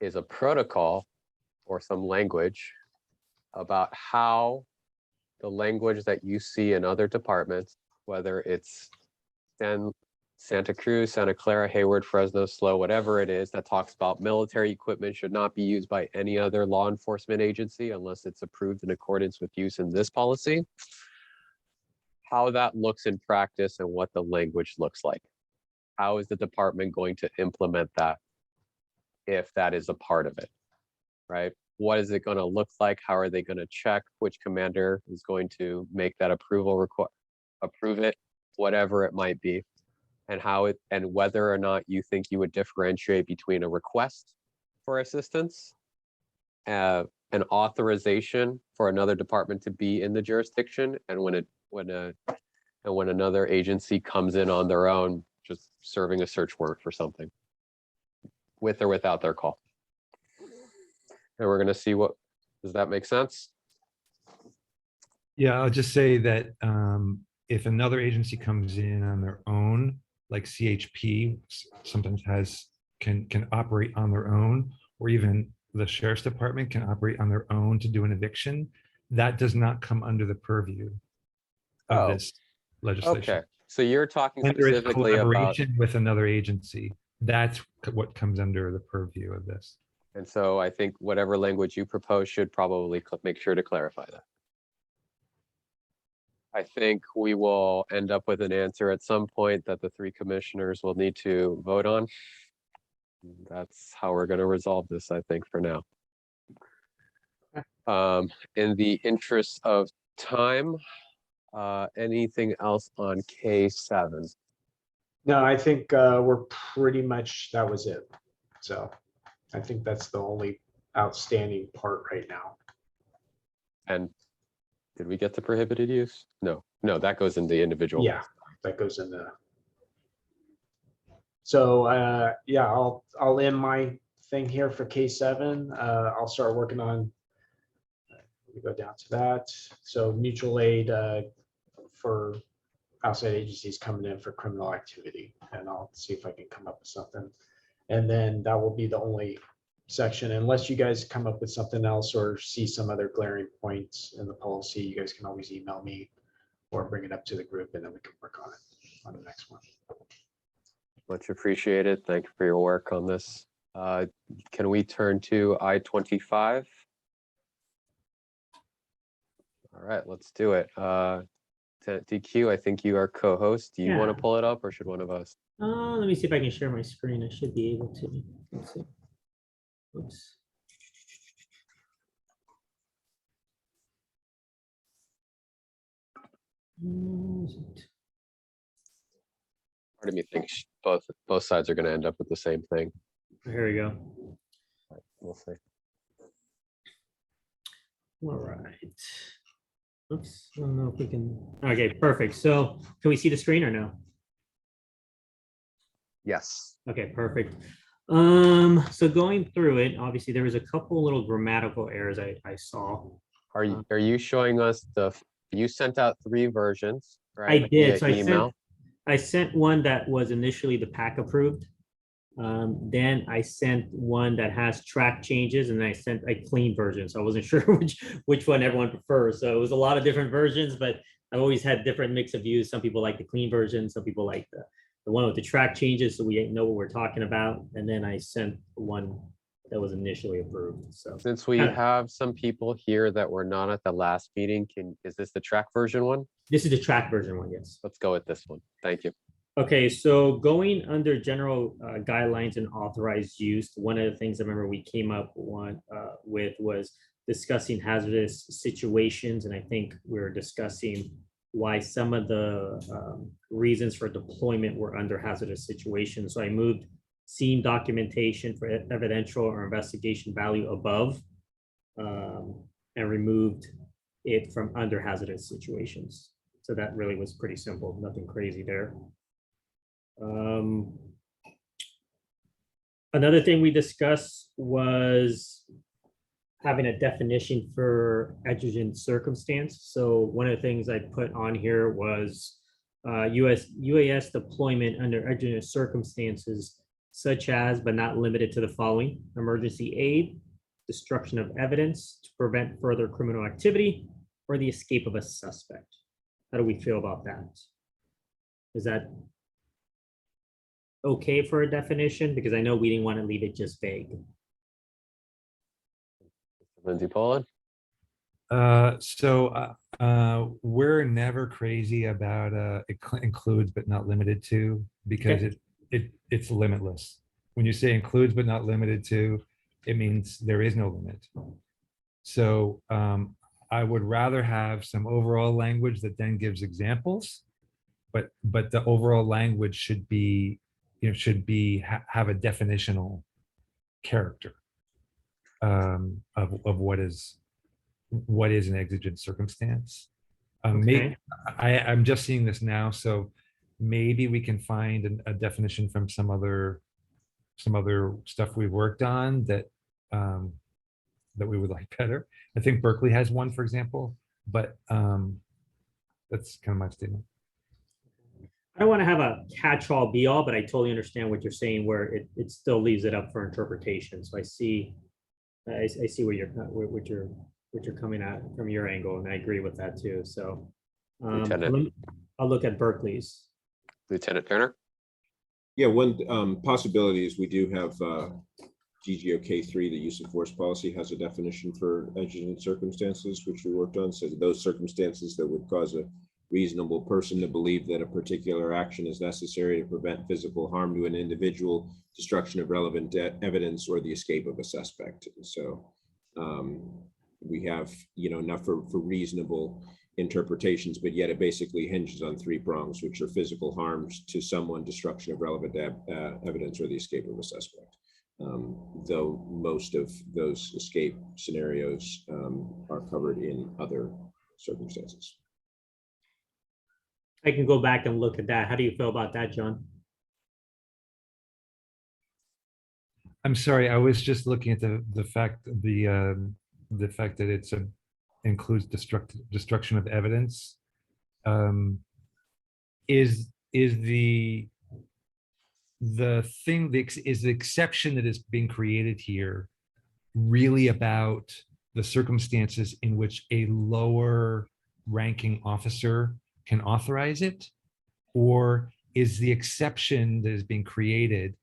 is a protocol or some language about how the language that you see in other departments, whether it's Santa Cruz, Santa Clara, Hayward, Fresno, SLO, whatever it is that talks about military equipment should not be used by any other law enforcement agency unless it's approved in accordance with use in this policy, how that looks in practice and what the language looks like. How is the department going to implement that if that is a part of it, right? What is it going to look like? How are they going to check which commander is going to make that approval, approve it, whatever it might be, and how it, and whether or not you think you would differentiate between a request for assistance, an authorization for another department to be in the jurisdiction, and when another agency comes in on their own, just serving a search warrant for something, with or without their call. And we're going to see what, does that make sense? Yeah, I'll just say that if another agency comes in on their own, like CHP sometimes can operate on their own, or even the sheriff's department can operate on their own to do an eviction, that does not come under the purview of this legislation. Okay, so you're talking When there is specifically about, collaboration with another agency, that's what comes under the purview of this. and so I think whatever language you propose should probably make sure to clarify that. I think we will end up with an answer at some point that the three commissioners will need to vote on. That's how we're going to resolve this, I think, for now. In the interest of time, anything else on K7? No, I think we're pretty much, that was it. So I think that's the only outstanding part right now. And did we get the prohibited use? No, that goes in the individual. Yeah, that goes in the. So yeah, I'll end my thing here for K7. I'll start working on. We go down to that. So mutual aid for outside agencies coming in for criminal activity, and I'll see if I can come up with something. And then that will be the only section, unless you guys come up with something else or see some other glaring points in the policy. You guys can always email me or bring it up to the group, and then we can work on it on the next one. Much appreciated. Thank you for your work on this. Can we turn to I-25? All right, let's do it. Lieutenant DQ, I think you are co-host. Do you want Yeah. to pull it up or should one of us? Let me see if I can share my screen. I should be able to. Let's see. Oops. Is it- Part of me thinks both sides are going to end up with the same thing. Here we go. We'll see. All right. Oops, I don't know if we can. Okay, perfect. So can we see the screen or no? Yes. Okay, perfect. So going through it, obviously there was a couple little grammatical errors I saw. Are you showing us you sent out 3 versions, I right? did. via So email. I sent one that was initially the pack approved. Then I sent one that has track changes, and I sent a clean version. So I wasn't sure which one everyone prefers. So it was a lot of different versions, but I've always had different mix of views. Some people like the clean version, some people like the one with the track changes, so we know what we're talking about. And then I sent one that was initially approved. So Since we Kinda- have some people here that were not at the last meeting, is this the track version one? this is the track version one, yes. Let's go with this one. Thank you. Okay, so going under general guidelines and authorized use, one of the things I remember we came up with was discussing hazardous situations. And I think we were discussing why some of the reasons for deployment were under hazardous situations. So I moved scene documentation for evidential or investigation value above and removed it from under hazardous situations. So that really was pretty simple, nothing crazy there. Another thing we discussed was having a definition for exigent circumstance. So one of the things I put on here was UAS deployment under exigent circumstances, such as, but not limited to the following: emergency aid, destruction of evidence to prevent further criminal activity, or the escape of a suspect. How do we feel about that? Is that okay for a definition? Because I know we didn't want to leave it just vague. Lindsay Poland? We're never crazy about includes but not limited to, because it's limitless. When you say includes but not limited to, it means there is no limit. So I would rather have some overall language that then gives examples, but the overall language should be, have a definitional character of what is an exigent circumstance. Okay. I'm just seeing this now, so maybe we can find a definition from some other stuff we've worked on that we would like better. I think Berkeley has one, for example, but that's kind of my statement. I don't want to have a catch-all be-all, but I totally understand what you're saying, where it still leaves it up for interpretation. So I see where you're coming at from your angle, and I agree with that too. So Lieutenant. I'll look at Berkeley's. Lieutenant Turner? Yeah, one possibility is we do have GGOK3, the use of force policy, has a definition for exigent circumstances, which we worked on. So those circumstances that would cause a reasonable person to believe that a particular action is necessary to prevent physical harm to an individual, destruction of relevant evidence, or the escape of a suspect. So we have, enough for reasonable interpretations, but yet it basically hinges on 3 prongs, which are physical harms to someone, destruction of relevant evidence, or the escape of a suspect. Though most of those escape scenarios are covered in other circumstances. I can go back and look at that. How do you feel about that, John? I'm sorry, I was just looking at the fact that it's includes destruction of evidence. Is the exception that is being created here really about the circumstances in which a lower ranking officer can authorize it? Or is the exception that is being created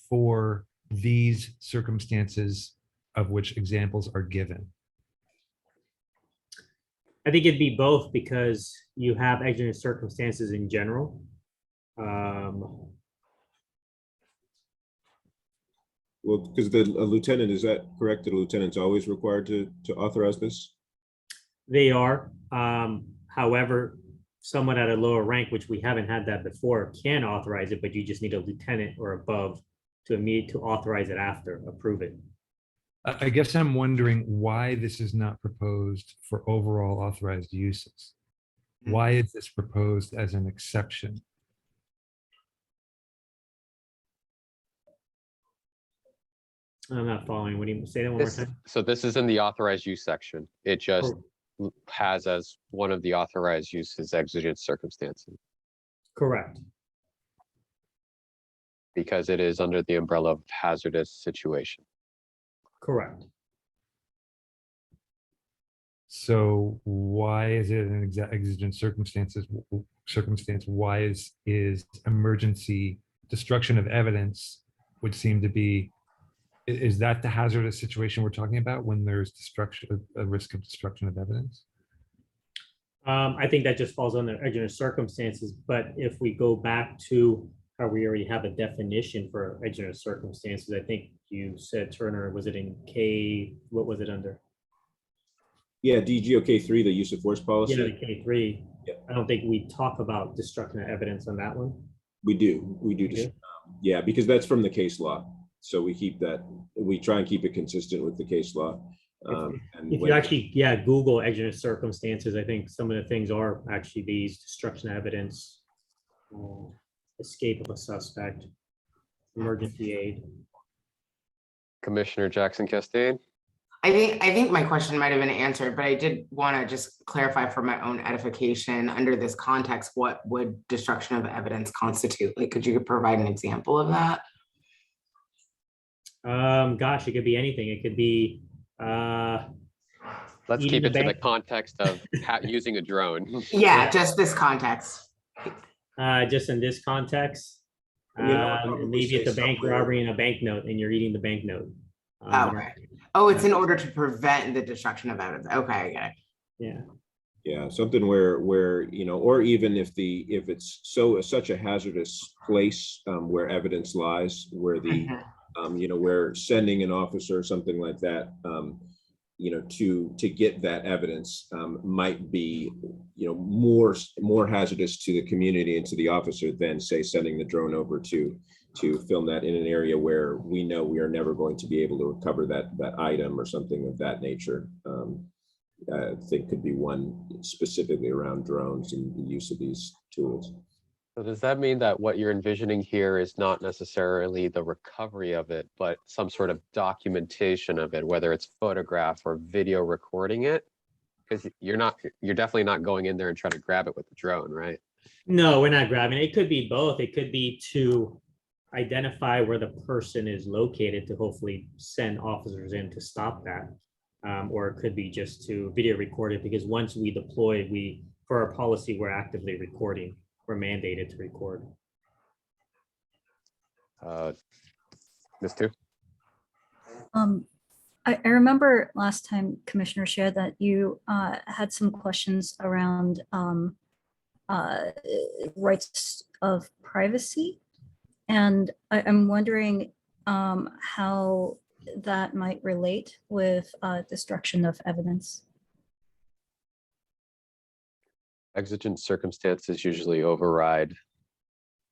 for these circumstances of which examples are given? I think it'd be both, because you have exigent circumstances in general. Well, because the lieutenant, is that correct? The lieutenant's always required to authorize this? They are, however, someone at a lower rank, which we haven't had that before, can authorize it, but you just need a lieutenant or above to authorize it after, approve it. I guess I'm wondering why this is not proposed for overall authorized uses. Why is this proposed as an exception? I'm not following. What do you say that one more time? So this is in the authorized use section. It just has as one of the authorized uses exigent circumstances Correct. because it is under the umbrella of hazardous situation. Correct. So why is it an exigent circumstance? Why is emergency destruction of evidence would seem to be, is that the hazardous situation we're talking about when there's destruction, a risk of destruction of evidence? I think that just falls under exigent circumstances, but if we go back to how we already have a definition for exigent circumstances, I think you said, Turner, was it in K, what was it under? Yeah, DGOK 3, the use of force policy. Yeah, the K3. Yeah. I don't think we talk about destruction of evidence on that one. We do. do? Yeah, because that's from the case law. So we keep that, we try and keep it consistent with the case law. And If you actually, Google exigent circumstances, I think some of the things are actually these: destruction of evidence, escape of a suspect, emergency aid. Commissioner Jackson Castaigne. I think my question might have been answered, but I did want to just clarify for my own edification, under this context, what would destruction of evidence constitute? Like, could you provide an example of that? Gosh, it could be anything. It could be Let's eating keep the it to the bank. context of using a drone. Yeah, just this context. Just in this context. I mean, I'll probably Maybe it's a say bank somewhere- robbery and a banknote and you're eating the banknote. Okay. Oh, it's in order to prevent the destruction of evidence. Okay, I get it. Yeah. Yeah, something where, you know, or even if it's such a hazardous place where evidence lies, where the, you know, where sending an officer or something like that, you know, to get that evidence might be, you know, more hazardous to the community and to the officer than, say, sending the drone over to film that in an area where we know we are never going to be able to recover that item or something of that nature. I think could be one specifically around drones and the use of these tools. So does that mean that what you're envisioning here is not necessarily the recovery of it, but some sort of documentation of it, whether it's photograph or video recording it? Because you're definitely not going in there and trying to grab it with the drone, right? No, we're not grabbing it. It could be both. It could be to identify where the person is located to hopefully send officers in to stop that. Or it could be just to video record it, because once we deploy, for our policy, we're actively recording. We're mandated to record. Ms. Tu? I remember last time Commissioner shared that you had some questions around rights of privacy. And I'm wondering how that might relate with destruction of evidence. Exigent circumstances usually override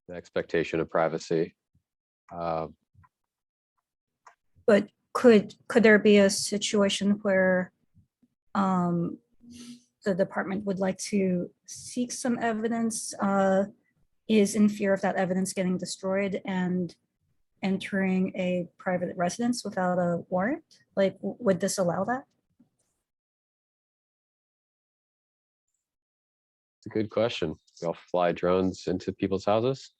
the expectation of privacy. But could there be a situation where the department would like to seek some evidence, is in fear of that evidence getting destroyed and entering a private residence without a warrant? Like, would this allow that? It's a good question. Y'all fly drones into people's houses?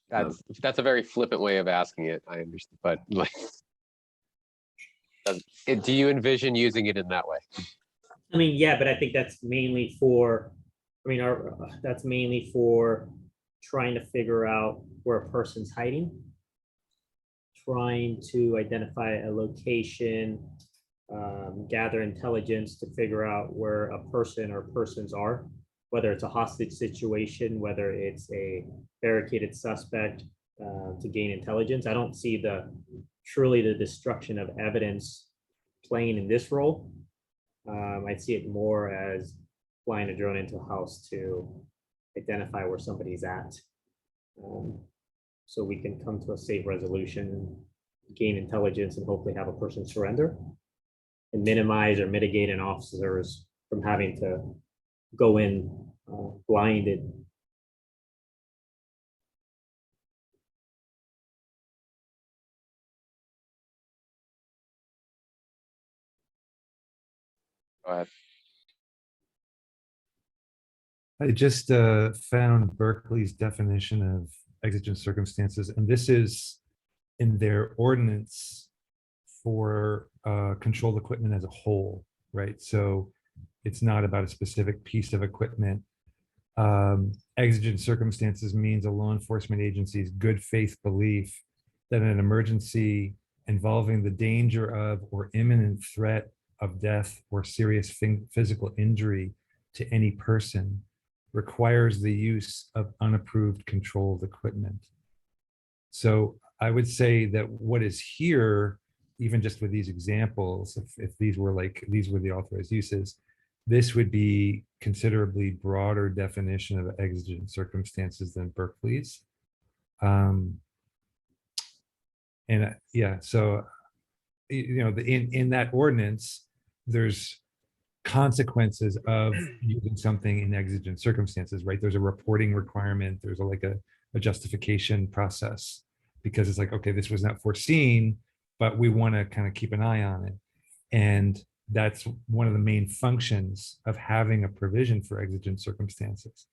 That's a very flippant way of asking it, I understand, but like, do you envision using it in that way? I mean, yeah, but I think that's mainly for, that's mainly for trying to figure out where a person's hiding, trying to identify a location, gather intelligence to figure out where a person or persons are, whether it's a hostage situation, whether it's a barricaded suspect to gain intelligence. I don't see truly the destruction of evidence playing in this role. I see it more as flying a drone into a house to identify where somebody's at. So we can come to a safe resolution, gain intelligence, and hopefully have a person surrender and minimize or mitigate an officers from having to go in blinded. Go ahead. I just found Berkeley's definition of exigent circumstances, and this is in their ordinance for controlled equipment as a whole, right? So it's not about a specific piece of equipment. Exigent circumstances means a law enforcement agency's good faith belief that an emergency involving the danger of or imminent threat of death or serious physical injury to any person requires the use of unapproved controlled equipment. So I would say that what is here, even just with these examples, if these were the authorized uses, this would be considerably broader definition of exigent circumstances than Berkeley's. Yeah, so in that ordinance, there's consequences of using something in exigent circumstances, right? There's a reporting requirement. There's a justification process, because it's like, okay, this was not foreseen, but we want to kind of keep an eye on it. And that's one of the main functions of having a provision for exigent circumstances.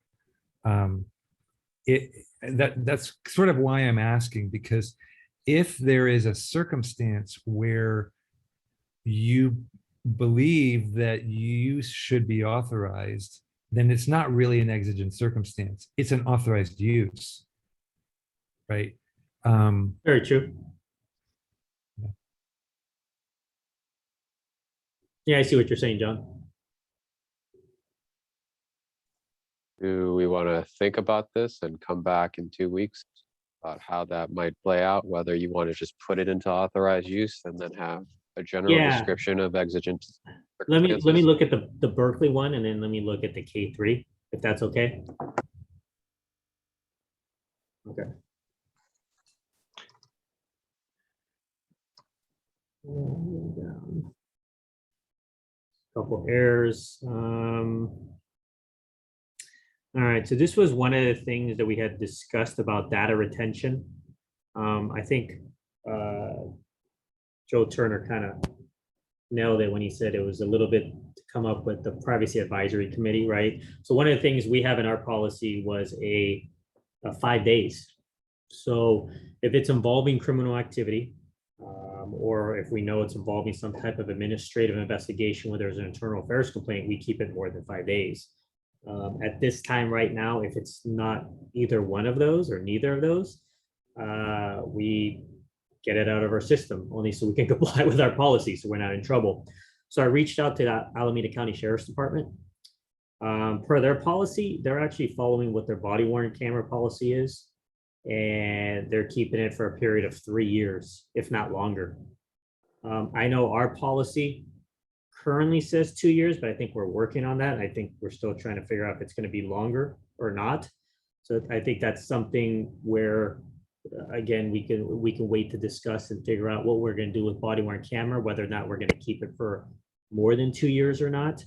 That's sort of why I'm asking, because if there is a circumstance where you believe that use should be authorized, then it's not really an exigent circumstance. It's an authorized use, right? Very true. Yeah, I see what you're saying, John. Do we want to think about this and come back in 2 weeks about how that might play out, whether you want to just put it into authorized use and then have a general Yeah. description of exigent Let me circumstances? look at the Berkeley one, and then let me look at the K3, if that's okay. Okay. Down. Couple errors. All right, so this was one of the things that we had discussed about data retention. I think Joe Turner kind of nailed it when he said it was a little bit to come up with the Privacy Advisory Committee, right? So one of the things we have in our policy was a 5 days. So if it's involving criminal activity, or if we know it's involving some type of administrative investigation where there's an internal affairs complaint, we keep it more than 5 days. At this time right now, if it's not either one of those or neither of those, we get it out of our system only so we can comply with our policy, so we're not in trouble. So I reached out to the Alameda County Sheriff's Department. Per their policy, they're actually following what their body worn camera policy is, and they're keeping it for a period of 3 years, if not longer. I know our policy currently says 2 years, but I think we're working on that. I think we're still trying to figure out if it's going to be longer or not. So I think that's something where, again, we can wait to discuss and figure out what we're going to do with body worn camera, whether or not we're going to keep it for more than 2 years or not.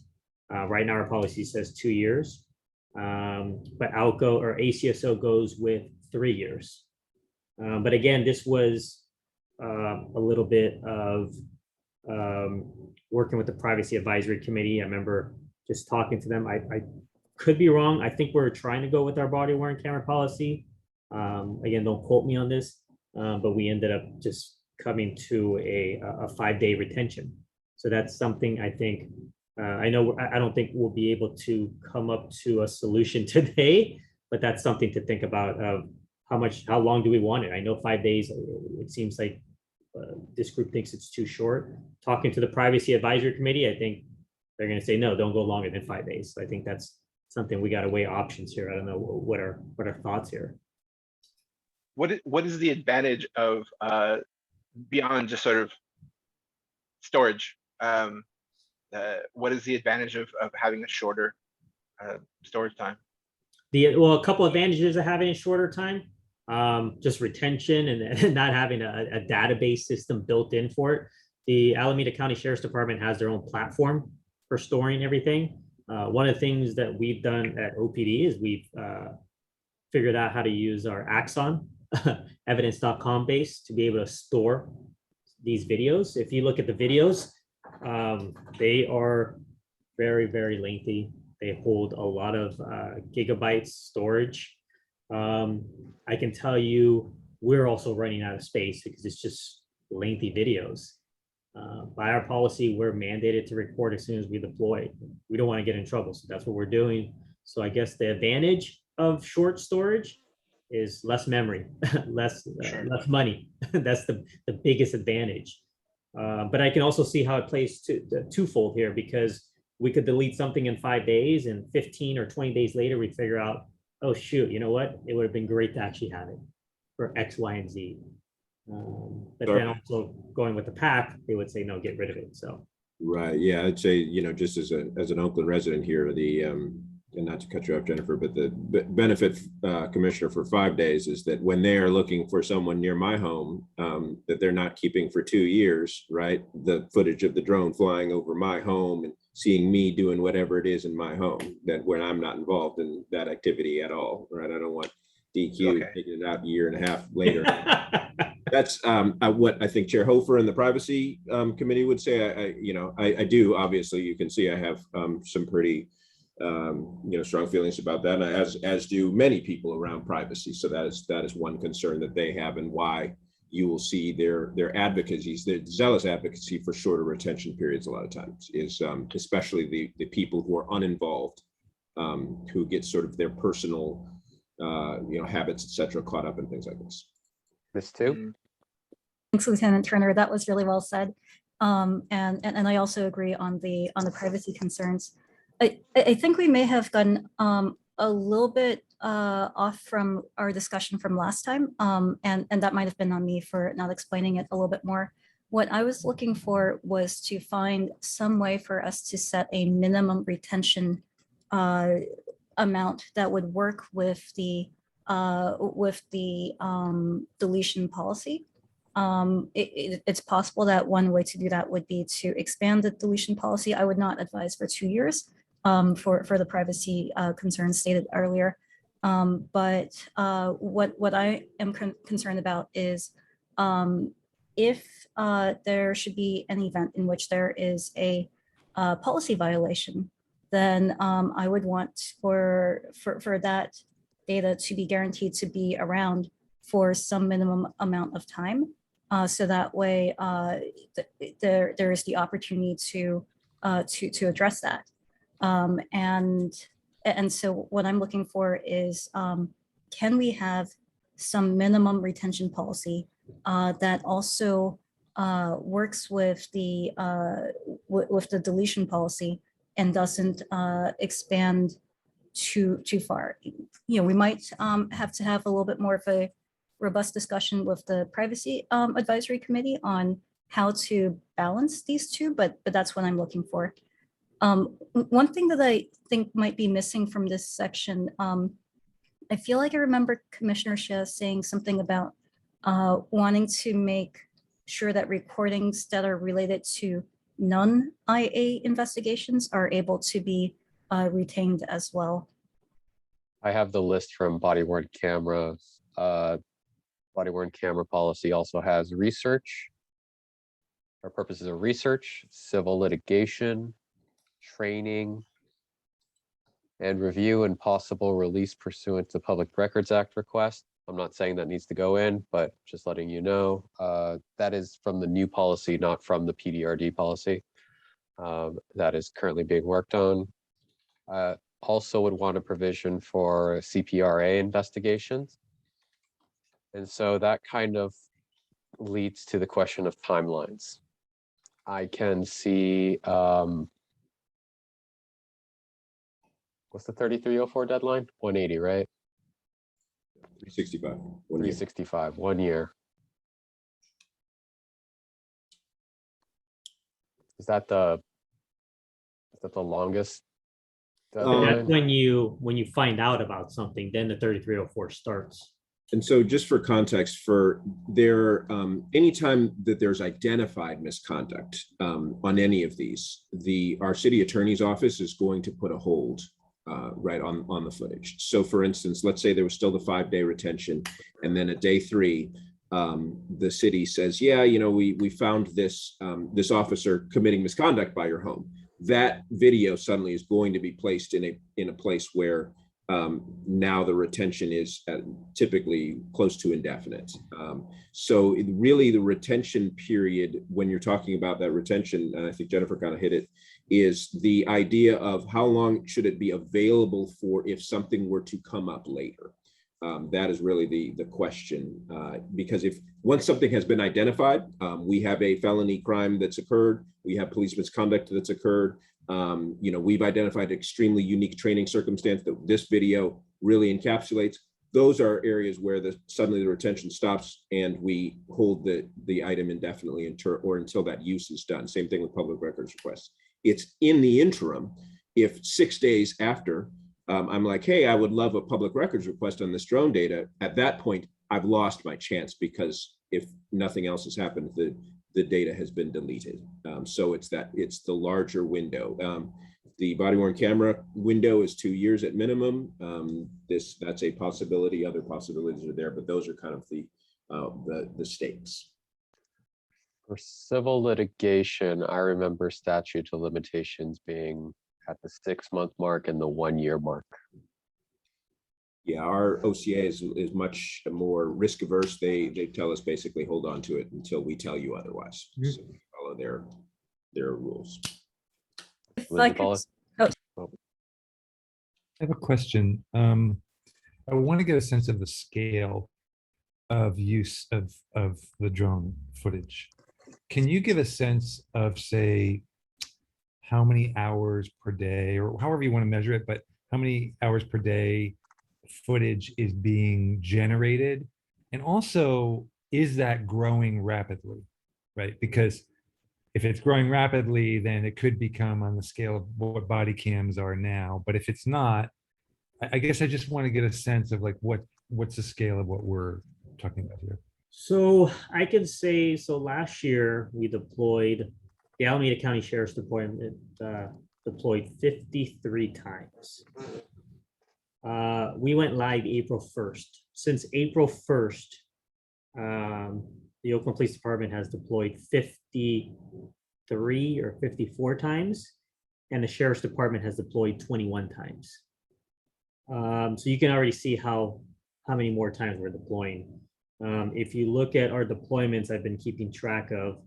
Right now, our policy says 2 years, but ALCO or ACSO goes with 3 years. But again, this was a little bit of working with the Privacy Advisory Committee. I remember just talking to them. I could be wrong. I think we're trying to go with our body worn camera policy. Again, don't quote me on this, but we ended up just coming to a 5-day retention. So that's something I think, I don't think we'll be able to come up to a solution today, but that's something to think about of how long do we want it? I know 5 days, it seems like this group thinks it's too short. Talking to the Privacy Advisory Committee, I think they're going to say, no, don't go longer than 5 days. So I think that's something we got to weigh options here. I don't know what are thoughts here. What is the advantage of beyond just sort of storage? What is the advantage of having a shorter storage time? Well, a couple advantages of having a shorter time, just retention and not having a database system built in for it. The Alameda County Sheriff's Department has their own platform for storing everything. One of the things that we've done at OPD is we've figured out how to use our Axon evidence.com base to be able to store these videos. If you look at the videos, they are very, very lengthy. They hold a lot of gigabytes storage. I can tell you we're also running out of space because it's just lengthy videos. By our policy, we're mandated to record as soon as we deploy. We don't want to get in trouble, so that's what we're doing. So I guess the advantage of short storage is less memory, less money. That's the biggest advantage. But I can also see how it plays twofold here, because we could delete something in 5 days and 15 or 20 days later, we figure out, oh shoot, you know what? It would have been great to actually have it for X, Y, and Z. But then also going with the pack, they would say, no, get rid of it. So. Right. Yeah. I'd say, just as an Oakland resident here, and not to cut you off, Jennifer, but the benefit commissioner for 5 days is that when they are looking for someone near my home, that they're not keeping for 2 years, right? The footage of the drone flying over my home and seeing me doing whatever it is in my home, that when I'm not involved in that activity at all, right? I don't want DQ taking it out a year and a half later. That's what I think Chair Hofer and the Privacy Committee would say. I do, obviously, you can see I have some pretty strong feelings about that, as do many people around privacy. So that is one concern that they have, and why you will see their advocacy, their zealous advocacy for shorter retention periods a lot of times is especially the people who are uninvolved, who get sort of their personal habits, etc., caught up in things like this. Ms. Two? Thanks, Lieutenant Turner. That was really well said. And I also agree on the privacy concerns. I think we may have gotten a little bit off from our discussion from last time, and that might have been on me for not explaining it a little bit more. What I was looking for was to find some way for us to set a minimum retention amount that would work with the deletion policy. It's possible that one way to do that would be to expand the deletion policy. I would not advise for 2 years for the privacy concerns stated earlier. But what I am concerned about is if there should be an event in which there is a policy violation, then I would want for that data to be guaranteed to be around for some minimum amount of time. So that way there is the opportunity to address that. And so what I'm looking for is, can we have some minimum retention policy that also works with the deletion policy and doesn't expand too far? We might have to have a little bit more of a robust discussion with the privacy advisory committee on how to balance these two, but that's what I'm looking for. One thing that I think might be missing from this section, I feel like I remember Commissioner Shea saying something about wanting to make sure that recordings that are related to non-IA investigations are able to be retained as well. I have the list from body-worn camera. Body-worn camera policy also has research, for purposes of research, civil litigation, training, and review and possible release pursuant to Public Records Act request. I'm not saying that needs to go in, but just letting you know, that is from the new policy, not from the PDRD policy. That is currently being worked on. Also would want a provision for CPRA investigations. And so that kind of leads to the question of timelines. I can see What's the 3304 deadline? 180, right? 365. 365, 1 year. Is that the longest That's deadline? when you find out about something, then the 3304 starts. And so just for context, for there, anytime that there's identified misconduct on any of these, our city attorney's office is going to put a hold right on the footage. So for instance, let's say there was still the 5-day retention, and then at day 3, the city says, yeah, you know, we found this this officer committing misconduct by your home. That video suddenly is going to be placed in a place where now the retention is typically close to indefinite. So really the retention period, when you're talking about that retention, and I think Jennifer kind of hit it, is the idea of how long should it be available for if something were to come up later. That is really the question, because if once something has been identified, we have a felony crime that's occurred, we have police misconduct that's occurred, you know, we've identified extremely unique training circumstance that this video really encapsulates. Those are areas where suddenly the retention stops and we hold the item indefinitely until that use is done. Same thing with public records requests. It's in the interim, if 6 days after, I'm like, hey, I would love a public records request on this drone data. At that point, I've lost my chance because if nothing else has happened, the data has been deleted. So it's the larger window. The body worn camera window is 2 years at minimum. That's a possibility. Other possibilities are there, but those are kind of the stakes. For civil litigation, I remember statute of limitations being at the 6-month mark and the 1 year mark. Yeah, our OCA is much more risk averse. They tell us basically hold on to it until we tell you otherwise. So we follow their rules. If I could- Paula? oh, I have a question. I want to get a sense of the scale of use of the drone footage. Can you give a sense of, say, how many hours per day, or however you want to measure it, but how many hours per day footage is being generated? And also, is that growing rapidly, right? Because if it's growing rapidly, then it could become on the scale of what body cams are now. But if it's not, I guess I just want to get a sense of like what's the scale of what we're talking about here. So I could say, so last year we deployed, the Alameda County Sheriff's Department deployed 53 times. We went live April 1st. Since April 1st, the Oakland Police Department has deployed 53 or 54 times, and the Sheriff's Department has deployed 21 times. So you can already see how many more times we're deploying. If you look at our deployments, I've been keeping track of,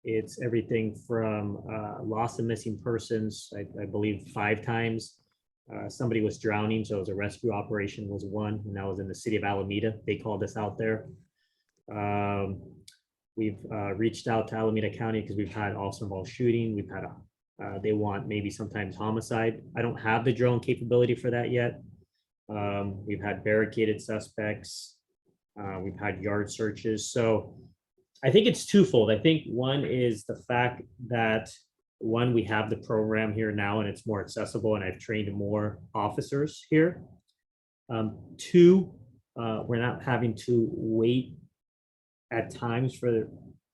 it's everything from loss of missing persons, I believe 5 times. Somebody was drowning, so it was a rescue operation was 1, and that was in the city of Alameda. They called us out there. We've reached out to Alameda County because we've had also involved shooting. We've had they want maybe sometimes homicide. I don't have the drone capability for that yet. We've had barricaded suspects. We've had yard searches. So I think it's twofold. I think one is the fact that we have the program here now and it's more accessible, and I've trained more officers here. 2, we're not having to wait at times for the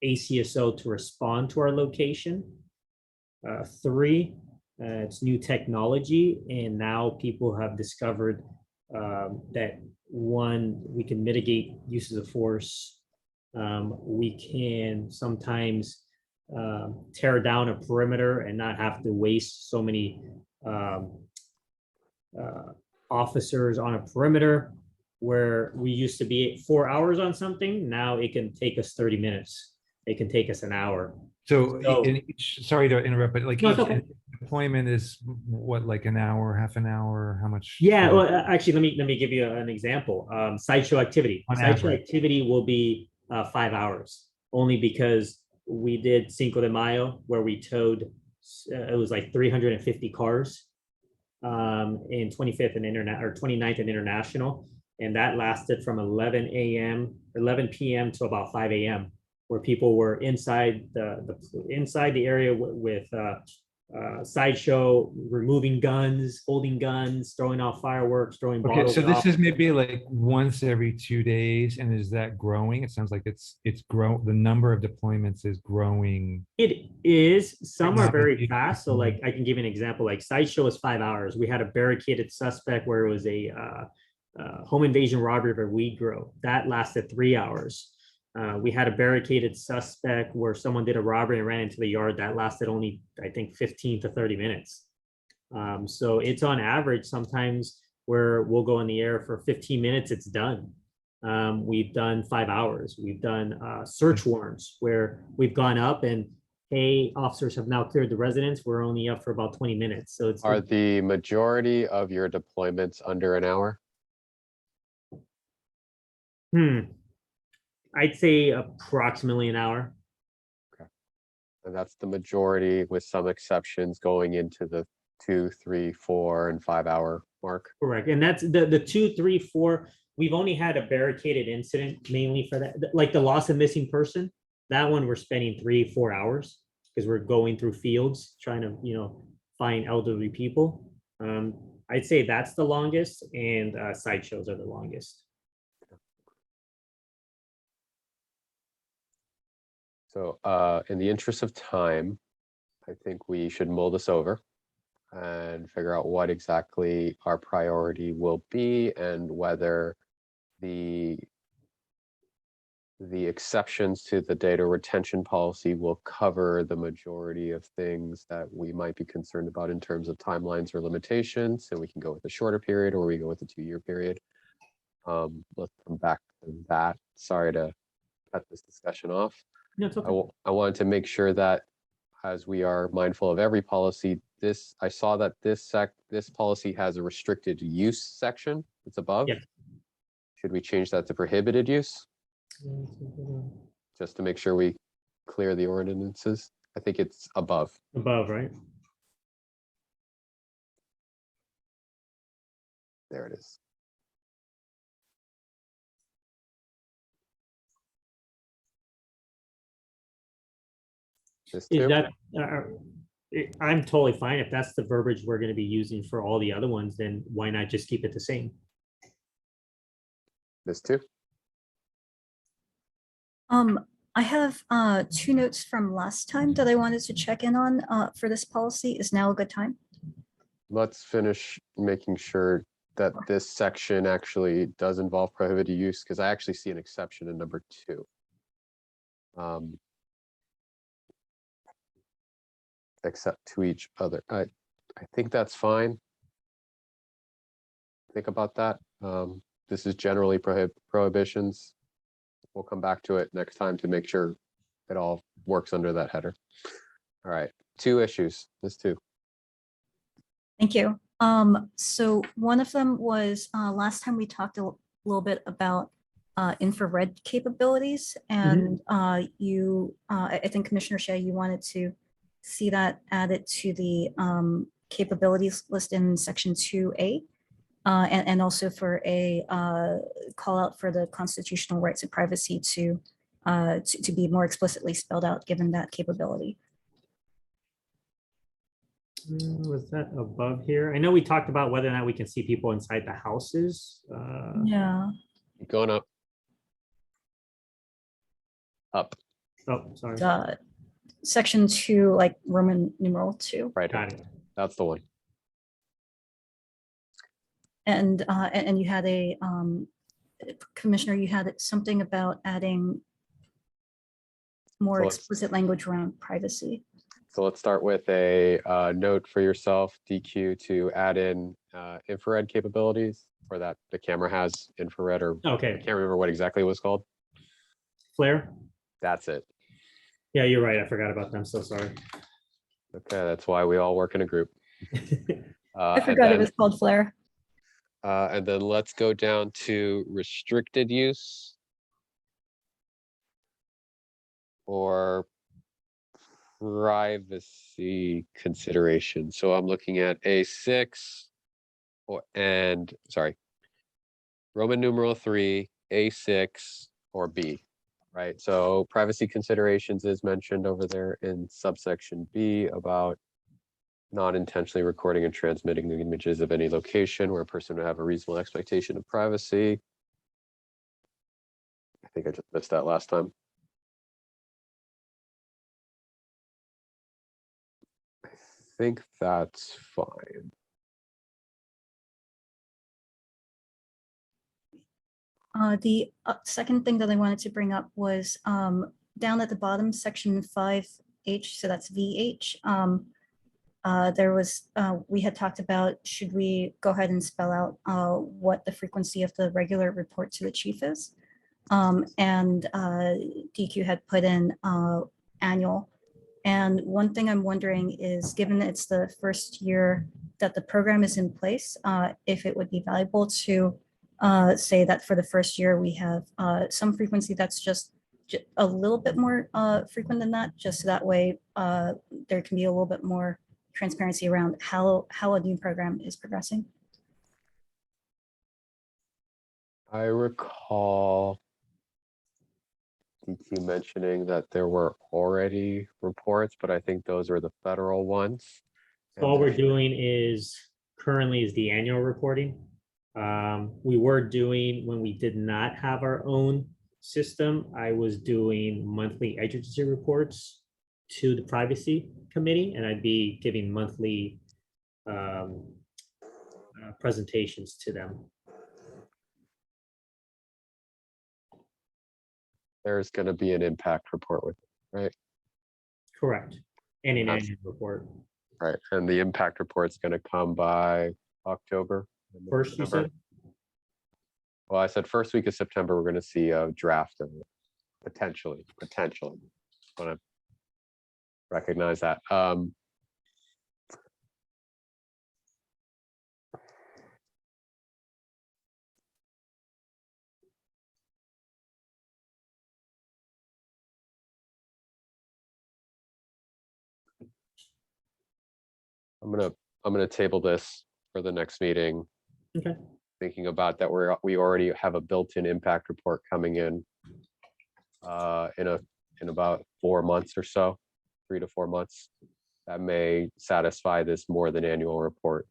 ACSO to respond to our location. 3, it's new technology, and now people have discovered that 1, we can mitigate uses of force. We can sometimes tear down a perimeter and not have to waste so many officers on a perimeter, where we used to be 4 hours on something. Now it can take us 30 minutes. It can take us an hour. So, So- in each, sorry to interrupt, but like No, it's each okay. deployment is what, like an hour, half an hour, how much? Yeah, well, actually, let me give you an example. Sideshow activity. On Sideshow average. activity will be 5 hours, only because we did Cinco de Mayo, where we towed, it was like 350 cars. in 25th and Internet or 29th and International. And that lasted from 11 p.m. to about 5 a.m., where people were inside inside the area with sideshow, removing guns, holding guns, throwing off fireworks, throwing Okay, bottles so this off. is maybe like once every 2 days, and is that growing? It sounds like it's grow. The number of deployments is growing. It is. Some are very Technology. fast. So, like, I can give you an example. Like, sideshow is 5 hours. We had a barricaded suspect where it was a home invasion robbery of a weed grow that lasted 3 hours. We had a barricaded suspect where someone did a robbery and ran into the yard that lasted only, I think, 15 to 30 minutes. So it's on average sometimes where we'll go in the air for 15 minutes, it's done. We've done 5 hours. We've done search warrants where we've gone up and, hey, officers have now cleared the residence. We're only up for about 20 minutes. So it's Are the majority of your deployments under an hour? I'd say approximately an hour. And that's the majority, with some exceptions going into the 2, 3, 4, and 5 hour mark. Correct. And that's the 2, 3, 4. We've only had a barricaded incident mainly for that, like the loss of missing person. That one we're spending 3, 4 hours because we're going through fields trying to, find elderly people. I'd say that's the longest, and sideshows are the longest. So in the interest of time, I think we should mull this over and figure out what exactly our priority will be and whether the exceptions to the data retention policy will cover the majority of things that we might be concerned about in terms of timelines or limitations. And we can go with a shorter period, or we go with a 2-year period. Let's come back to that. Sorry to cut this discussion off. No, it's okay. I wanted to make sure that, as we are mindful of every policy, I saw that this policy has a restricted use section. It's above. Yeah. Should we change that to prohibited use? Just to make sure we clear the ordinances. I think it's above. Above, right? There it is. This Is too? that I'm totally fine if that's the verbiage we're going to be using for all the other ones. Then why not just keep it the same? This too? I have 2 notes from last time that I wanted to check in on for this policy. Is now a good time? Let's finish making sure that this section actually does involve prohibited use, because I actually see an exception in number 2. Except to each other. I think that's fine. Think about that. This is generally prohibitions. We'll come back to it next time to make sure it all works under that header. All right, 2 issues, this too. Thank you. So one of them was last time we talked a little bit about infrared capabilities, and I think Commissioner Shea, you wanted to see that added to the capabilities list in section 2A, and also for a call out for the constitutional rights of privacy to be more explicitly spelled out, given that capability. Was that above here? I know we talked about whether or not we can see people inside the houses. Yeah. Keep going up. Up, Oh, sorry. Section 2, like Roman numeral 2. right, Got it. that's the one. And you had a Commissioner, you had something about adding more So explicit language around privacy. So let's start with a note for yourself, DQ, to add in infrared capabilities, or that the camera has infrared, or I Okay, can't remember what exactly it was called. flare. That's it. Yeah, you're right. I forgot about them. So sorry. Okay, that's why we all work in a group. I forgot it was called flare. And then let's go down to restricted use or privacy consideration. So I'm looking at A6. Roman numeral 3, A6, or B, right? So privacy considerations is mentioned over there in subsection B about not intentionally recording and transmitting the images of any location where a person would have a reasonable expectation of privacy. I think I just missed that last time. I think that's fine. The second thing that I wanted to bring up was down at the bottom, section 5H, so that's VH. There was, we had talked about, should we go ahead and spell out what the frequency of the regular report to the chief is? And DQ had put in annual. And one thing I'm wondering is, given that it's the first year that the program is in place, if it would be valuable to say that for the first year, we have some frequency that's just a little bit more frequent than that, just so that way there can be a little bit more transparency around how a new program is progressing. I recall DQ mentioning that there were already reports, but I think those are the federal ones. All we're doing is currently is the annual reporting. We were doing, when we did not have our own system, I was doing monthly agency reports to the privacy committee, and I'd be giving monthly presentations to them. There's going to be an impact report with it, right? Correct. And an That's- annual report. Right, and the impact report's going to come by October. First, you said? Well, I said first week of September, we're going to see a draft of it, potentially. Want to recognize that. I'm gonna table this for the next meeting. Okay. Thinking about that, we already have a built-in impact report coming in about 4 months or so, 3 to 4 months. That may satisfy this more than annual report.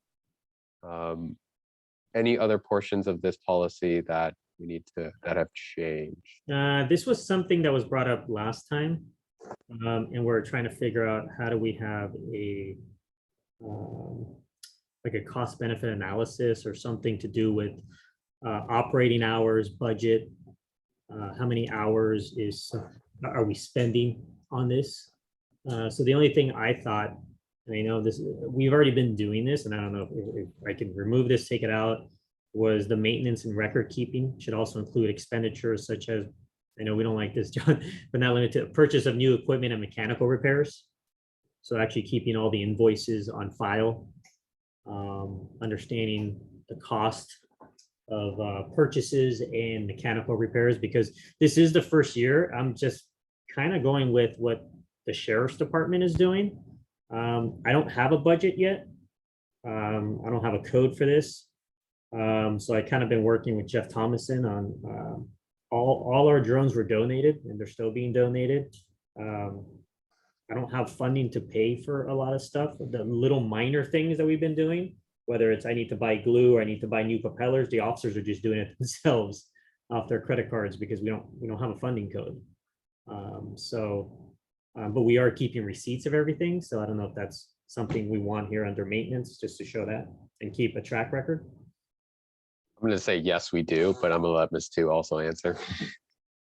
Any other portions of this policy that that have changed? This was something that was brought up last time. And we're trying to figure out how do we have a like a cost benefit analysis or something to do with operating hours, budget, how many hours are we spending on this? So the only thing I thought, and I know this, we've already been doing this, and I don't know if I can remove this, take it out, was the maintenance and record keeping should also include expenditures such as, I know we don't like this, John, but not limited to purchase of new equipment and mechanical repairs. So actually keeping all the invoices on file, understanding the cost of purchases and mechanical repairs, because this is the first year. I'm just kind of going with what the sheriff's department is doing. I don't have a budget yet. I don't have a code for this. So I kind of been working with Jeff Thomason on all our drones were donated and they're still being donated. I don't have funding to pay for a lot of stuff. The little minor things that we've been doing, whether it's I need to buy glue or I need to buy new propellers, the officers are just doing it themselves off their credit cards because we don't have a funding code. But we are keeping receipts of everything. So I don't know if that's something we want here under maintenance, just to show that and keep a track record. I'm going to say yes, we do, but I'm going to let Ms. Tu also answer.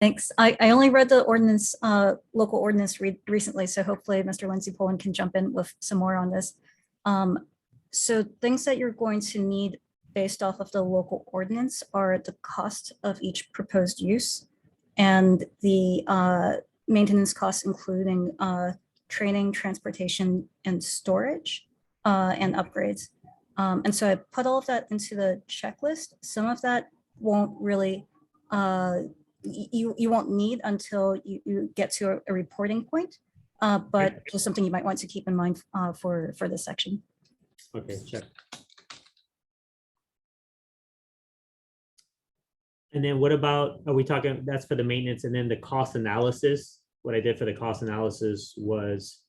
Thanks. I only read the ordinance, local ordinance recently, so hopefully Mr. Lindsay Poland can jump in with some more on this. So things that you're going to need based off of the local ordinance are the cost of each proposed use and the maintenance costs, including training, transportation, and storage, and upgrades. And so I put all of that into the checklist. Some of that won't really, you won't need until you get to a reporting point, but just something you might want to keep in mind for this section. Okay, check. And then what about, are we talking, that's for the maintenance and then the cost analysis? What I did for the cost analysis was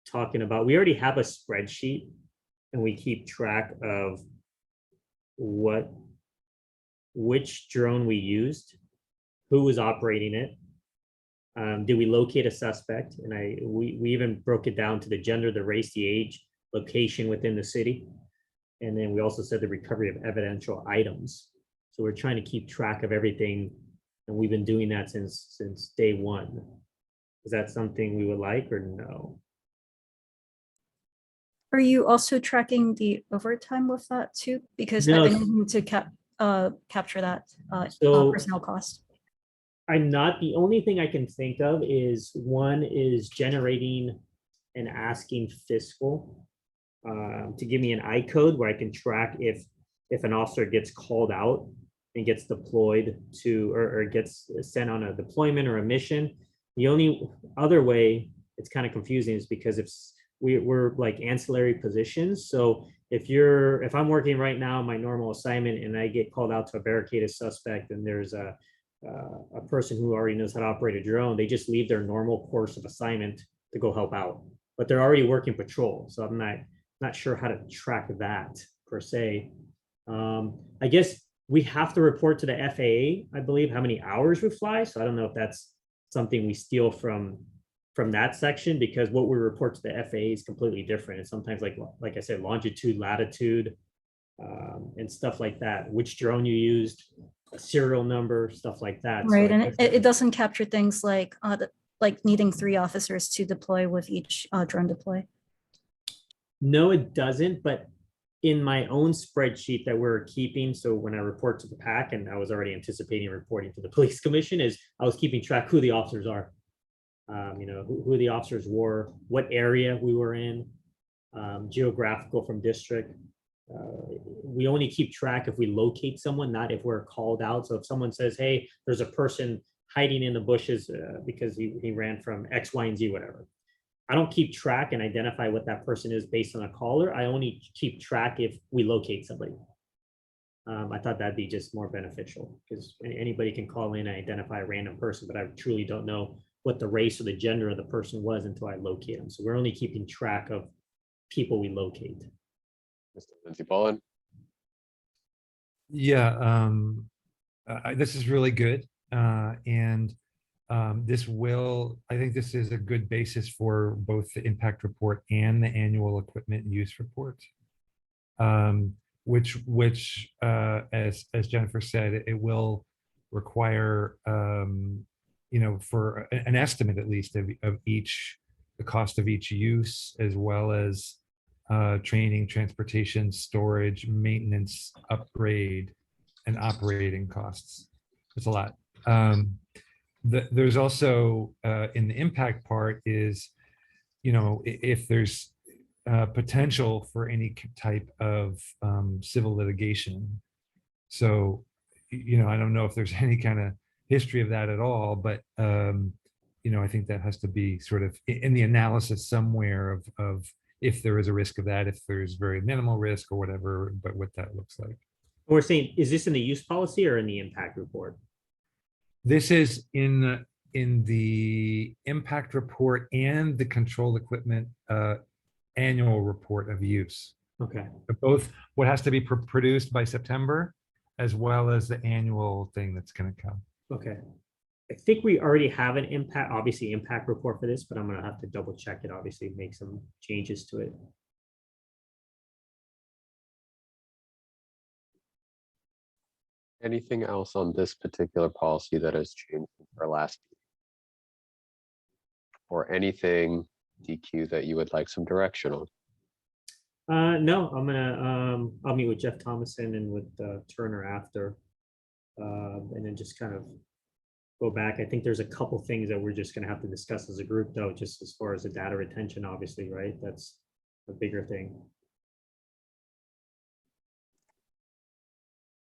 talking about, we already have a spreadsheet and we keep track of which drone we used, who was operating it. Did we locate a suspect? And we even broke it down to the gender, the race, the age, location within the city. And then we also said the recovery of evidential items. So we're trying to keep track of everything. And we've been doing that since day one. Is that something we would like or no? Are you also tracking the overtime with that too? Because No. I've been needing to capture that So- personnel cost. I'm not, the only thing I can think of is one is generating and asking fiscal to give me an I code where I can track if an officer gets called out and gets deployed to or gets sent on a deployment or a mission. The only other way it's kind of confusing is because if we're like ancillary positions. So if I'm working right now my normal assignment and I get called out to a barricaded suspect and there's a person who already knows how to operate a drone, they just leave their normal course of assignment to go help out, but they're already working patrol. So I'm not sure how to track that per se. I guess we have to report to the FAA, I believe, how many hours we fly. So I don't know if that's something we steal from that section, because what we report to the FAA is completely different. And sometimes like I said, longitude, latitude, and stuff like that, which drone you used, a serial number, stuff like that. So Right, I and guess- it doesn't capture things like needing 3 officers to deploy with each drone deploy. No, it doesn't, but in my own spreadsheet that we're keeping, so when I report to the PAC, and I was already anticipating reporting to the police commission, is I was keeping track who the officers are. Who the officers were, what area we were in, geographical from district. We only keep track if we locate someone, not if we're called out. So if someone says, hey, there's a person hiding in the bushes because he ran from X, Y, and Z, whatever. I don't keep track and identify what that person is based on a caller. I only keep track if we locate somebody. I thought that'd be just more beneficial because anybody can call in and identify a random person, but I truly don't know what the race or the gender of the person was until I locate them. So we're only keeping track of people we locate. Mr. Lindsey Bolin. Yeah, this is really good. And I think this is a good basis for both the impact report and the annual equipment use report. Which as Jennifer said, it will require, for an estimate at least of the cost of each use, as well as training, transportation, storage, maintenance, upgrade, and operating costs. It's a lot. There's also in the impact part is, if there's potential for any type of civil litigation. So, I don't know if there's any kind of history of that at all, but I think that has to be sort of in the analysis somewhere of if there is a risk of that, if there's very minimal risk or whatever, but what that looks like. We're saying, is this in the use policy or in the impact report? This is in the impact report and the control equipment annual report of use. Okay. Both what has to be produced by September, as well as the annual thing that's going to come. Okay. I think we already have an impact report for this, but I'm going to have to double check it, obviously make some changes to it. Anything else on this particular policy that has changed since our last meeting? Or anything, DQ, that you would like some direction on? No, I'll meet with Jeff Thomason and with Turner after, and then just kind of go back. I think there's a couple things that we're just going to have to discuss as a group, though, just as far as the data retention, obviously, right? That's a bigger thing.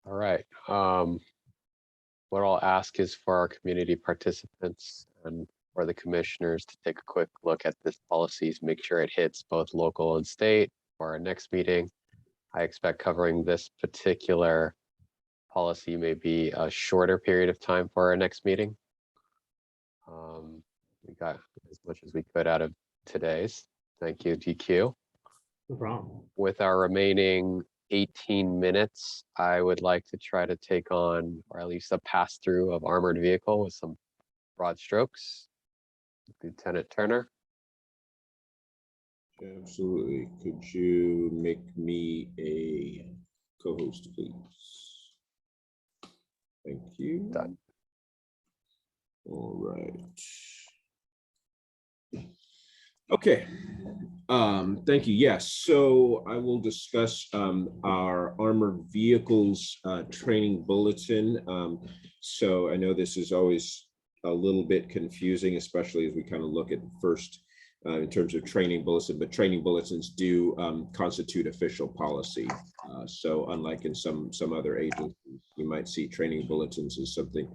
All right. What I'll ask is for our community participants and for the commissioners to take a quick look at this policies, make sure it hits both local and state for our next meeting. I expect covering this particular policy may be a shorter period of time for our next meeting. We got as much as we could out of today's. Thank you, DQ. No problem. With our remaining 18 minutes, I would like to try to take on, or at least a pass through of armored vehicle with some broad strokes. Lieutenant Turner. Absolutely. Could you make me a co-host, please? Thank you. Done. All right. Okay. Thank you. Yes. So I will discuss our armored vehicles training bulletin. So I know this is always a little bit confusing, especially as we kind of look at first in terms of training bulletin, but training bulletins do constitute official policy. So unlike in some other agencies, you might see training bulletins as something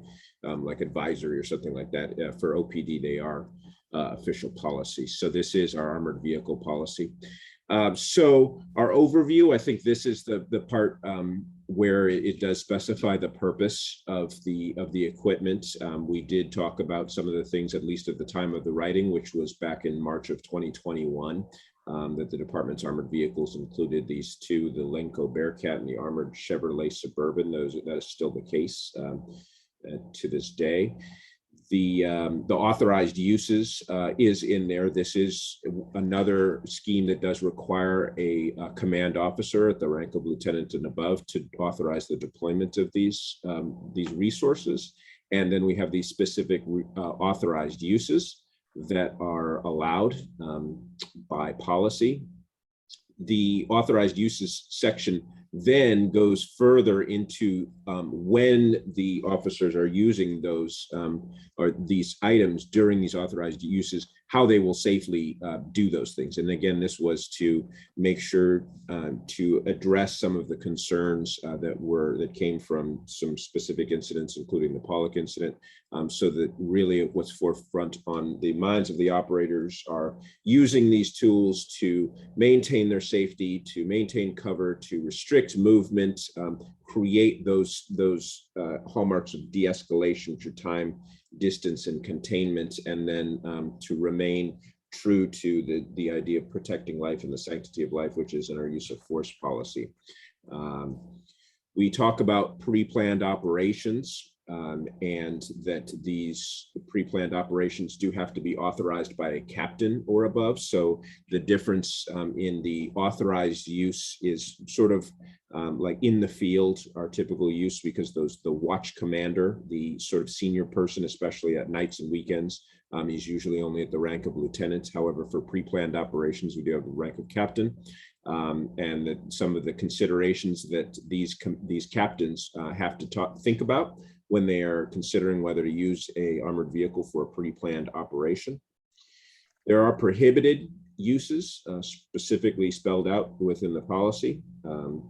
like advisory or something like that. For OPD, they are official policy. So this is our armored vehicle policy. So our overview, I think this is the part where it does specify the purpose of the equipment. We did talk about some of the things, at least at the time of the writing, which was back in March of 2021, that the department's armored vehicles included these two, the Lenco Bearcat and the armored Chevrolet Suburban. That is still the case to this day. The authorized uses is in there. This is another scheme that does require a command officer at the rank of lieutenant and above to authorize the deployment of these resources. And then we have these specific authorized uses that are allowed by policy. The authorized uses section then goes further into when the officers are using those or these items during these authorized uses, how they will safely do those things. And again, this was to make sure to address some of the concerns that came from some specific incidents, including the Pollock incident, so that really what's forefront on the minds of the operators are using these tools to maintain their safety, to maintain cover, to restrict movement, create those hallmarks of de-escalation through time, distance, and containment, and then to remain true to the idea of protecting life and the sanctity of life, which is in our use of force policy. We talk about pre-planned operations, and that these pre-planned operations do have to be authorized by a captain or above. So the difference in the authorized use is sort of like in the field, our typical use, because the watch commander, the sort of senior person, especially at nights and weekends, is usually only at the rank of lieutenant. However, for pre-planned operations, we do have the rank of captain. And that some of the considerations that these captains have to think about when they are considering whether to use a armored vehicle for a pre-planned operation. There are prohibited uses specifically spelled out within the policy,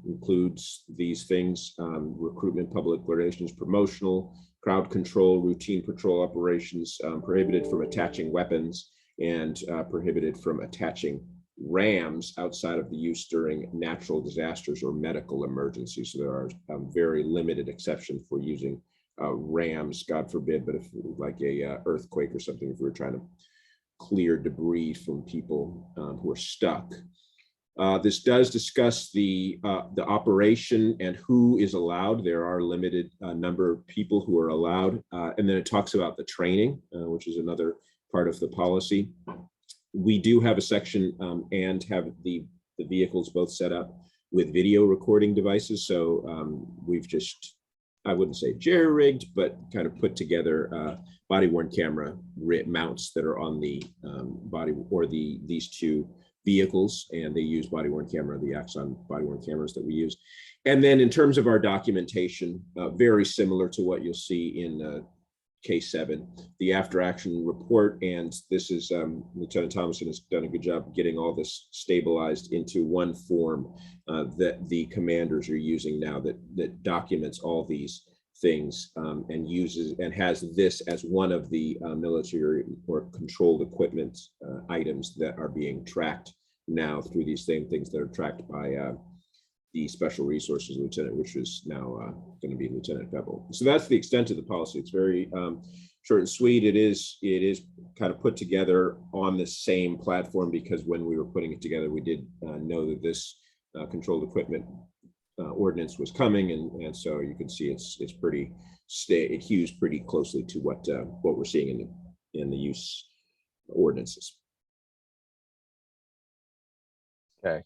includes these things: recruitment, public relations, promotional, crowd control, routine patrol operations, prohibited from attaching weapons, and prohibited from attaching rams outside of the use during natural disasters or medical emergencies. So there are very limited exceptions for using rams, God forbid, but if like a earthquake or something, if we're trying to clear debris from people who are stuck. This does discuss the operation and who is allowed. There are a limited number of people who are allowed. And then it talks about the training, which is another part of the policy. We do have a section and have the vehicles both set up with video recording devices. So we've just, I wouldn't say jerry-rigged, but kind of put together body-worn camera mounts that are on the body or these two vehicles, and they use body-worn camera, the Axon body-worn cameras that we use. And then in terms of our documentation, very similar to what you'll see in K7, the after-action report, and this is Lieutenant Thomason has done a good job getting all this stabilized into one form that the commanders are using now that documents all these things and uses and has this as one of the military or controlled equipment items that are being tracked now through these same things that are tracked by the Special Resources Lieutenant, which is now going to be Lieutenant Bevel. So that's the extent of the policy. It's very short and sweet. It is kind of put together on the same platform, because when we were putting it together, we did know that this controlled equipment ordinance was coming, and so you can see it's pretty it hews pretty closely to what we're seeing in the use ordinances. Okay.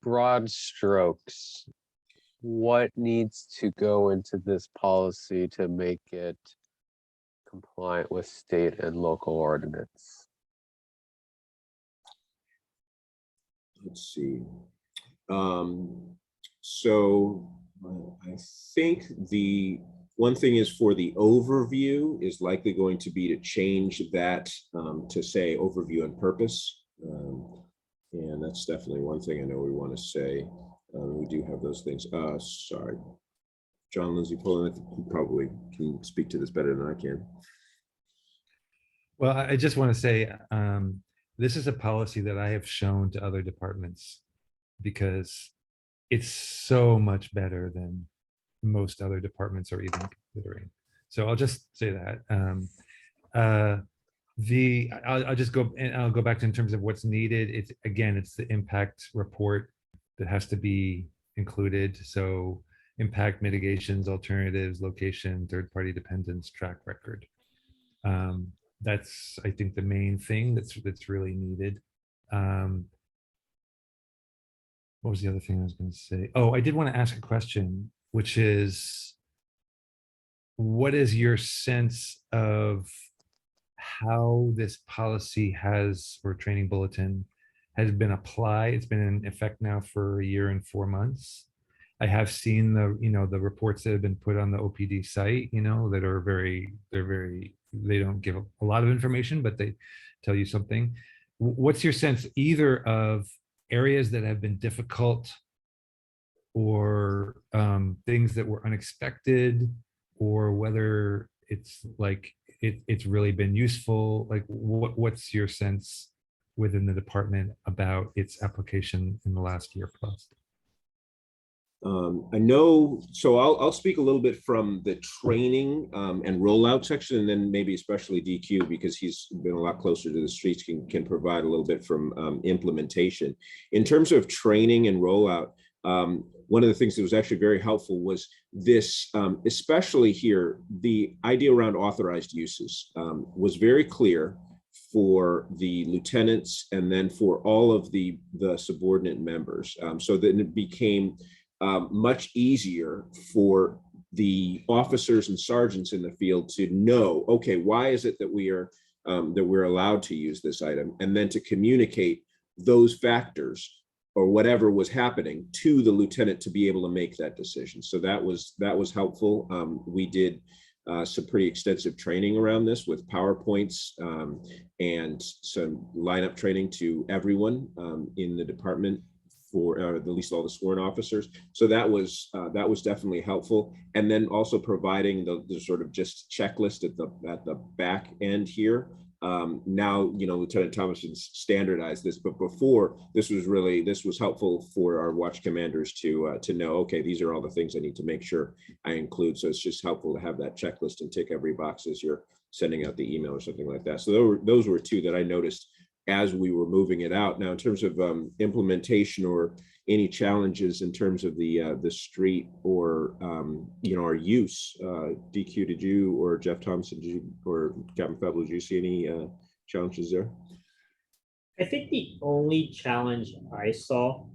Broad strokes, what needs to go into this policy to make it compliant with state and local ordinance? Let's see. So I think the one thing is, for the overview is likely going to be to change that to say overview and purpose. And that's definitely one thing I know we want to say. We do have those things. Sorry, John Lindsay Pullen, I think you probably can speak to this better than I can. Well, I just want to say, this is a policy that I have shown to other departments because it's so much better than most other departments are even considering. So I'll just say that. I'll just go, and I'll go back to in terms of what's needed. It's the impact report that has to be included. So impact mitigations, alternatives, location, third-party dependence, track record. That's, I think, the main thing that's really needed. What was the other thing I was going to say? Oh, I did want to ask a question, which is, what is your sense of how this policy or training bulletin has been applied? It's been in effect now for 1 year and 4 months. I have seen the reports that have been put on the OPD site, that are they don't give a lot of information, but they tell you something. What's your sense either of areas that have been difficult, or things that were unexpected, or whether it's like it's really been useful? Like, what's your sense within the department about its application in the last year plus? I know, so I'll speak a little bit from the training and rollout section, and then maybe especially DQ, because he's been a lot closer to the streets, can provide a little bit from implementation. In terms of training and rollout, one of the things that was actually very helpful was this, especially here, the idea around authorized uses was very clear for the lieutenants and then for all of the subordinate members, so that it became much easier for the officers and sergeants in the field to know, okay, why is it that we're allowed to use this item, and then to communicate those factors or whatever was happening to the lieutenant to be able to make that decision. So that was helpful. We did some pretty extensive training around this with PowerPoints and some lineup training to everyone in the department, for at least all the sworn officers. So that was definitely helpful. And then also providing the sort of just checklist at the back end here. Now, Lieutenant Thomason standardized this, but before, this was helpful for our watch commanders to know, okay, these are all the things I need to make sure I include. So it's just helpful to have that checklist and tick every box as you're sending out the email or something like that. So those were two that I noticed as we were moving it out. Now, in terms of implementation or any challenges in terms of the street or our use, DQ, did you, or Jeff Thompson, or Captain Febble, did you see any challenges there? I think the only challenge I saw,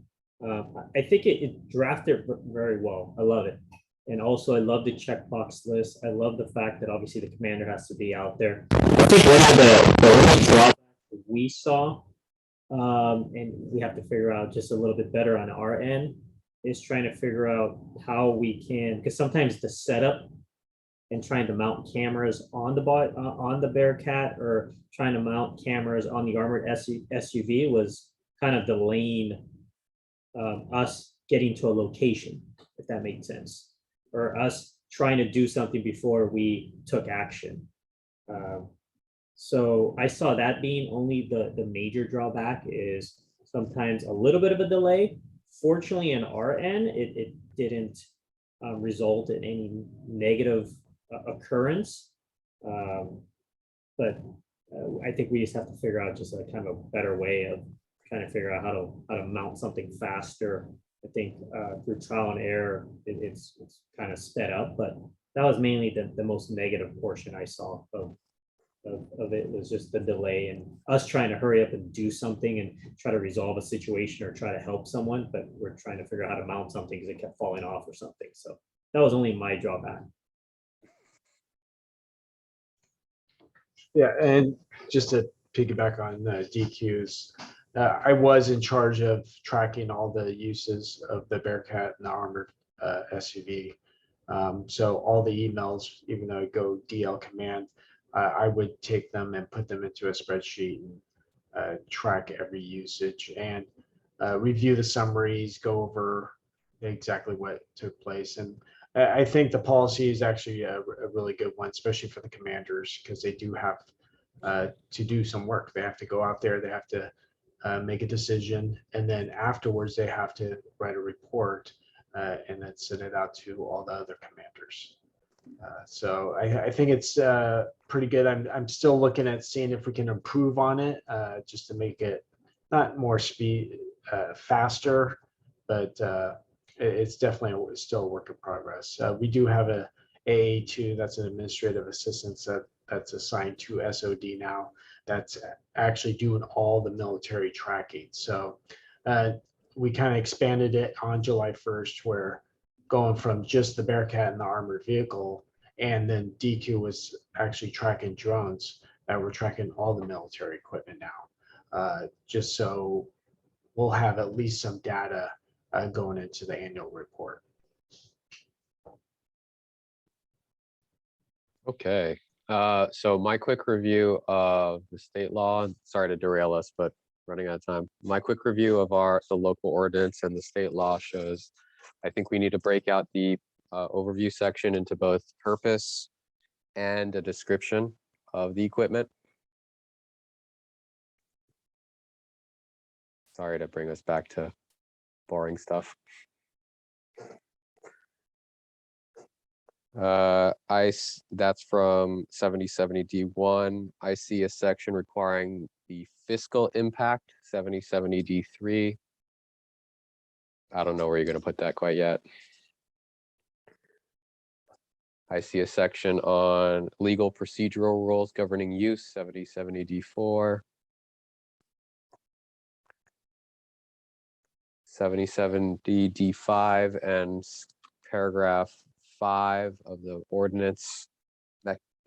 I think it drafted very well. I love it. And also I love the checkbox list. I love the fact that obviously the commander has to be out there. I think one of the only drawbacks we saw, and we have to figure out just a little bit better on our end, is trying to figure out how we can, because sometimes the setup and trying to mount cameras on the Bearcat, or trying to mount cameras on the armored SUV was kind of delaying us getting to a location, if that makes sense, or us trying to do something before we took action. So I saw that being only the major drawback, is sometimes a little bit of a delay. Fortunately, in our end, it didn't result in any negative occurrence. But I think we just have to figure out just a kind of a better way of trying to figure out how to mount something faster. I think through trial and error, it's kind of sped up, but that was mainly the most negative portion I saw of it, was just the delay and us trying to hurry up and do something and try to resolve a situation or try to help someone, but we're trying to figure out how to mount something because it kept falling off or something. So that was only my drawback. Yeah, and just to piggyback on DQs, I was in charge of tracking all the uses of the Bearcat and the armored SUV. So all the emails, even though I go DL command, I would take them and put them into a spreadsheet and track every usage and review the summaries, go over exactly what took place. And I think the policy is actually a really good one, especially for the commanders, because they do have to do some work. They have to go out there, they have to make a decision, and then afterwards they have to write a report and then send it out to all the other commanders. So I think it's pretty good. I'm still looking at seeing if we can improve on it, just to make it not more faster, but it's definitely still a work in progress. We do have a AA2, that's an administrative assistant that's assigned to SOD now, that's actually doing all the military tracking. So we kind of expanded it on July 1st, where going from just the Bearcat and the armored vehicle, and then DQ was actually tracking drones, that we're tracking all the military equipment now, just so we'll have at least some data going into the annual report. Okay, so my quick review of the state law, sorry to derail us, but running out of time. My quick review of the local ordinance and the state law shows, I think we need to break out the overview section into both purpose and a description of the equipment. Sorry to bring us back to boring stuff. That's from 7070 D1. I see a section requiring the fiscal impact, 7070 D3. I don't know where you're going to put that quite yet. I see a section on legal procedural rules governing use, 7070 D4. 7070 D5 and paragraph 5 of the ordinance,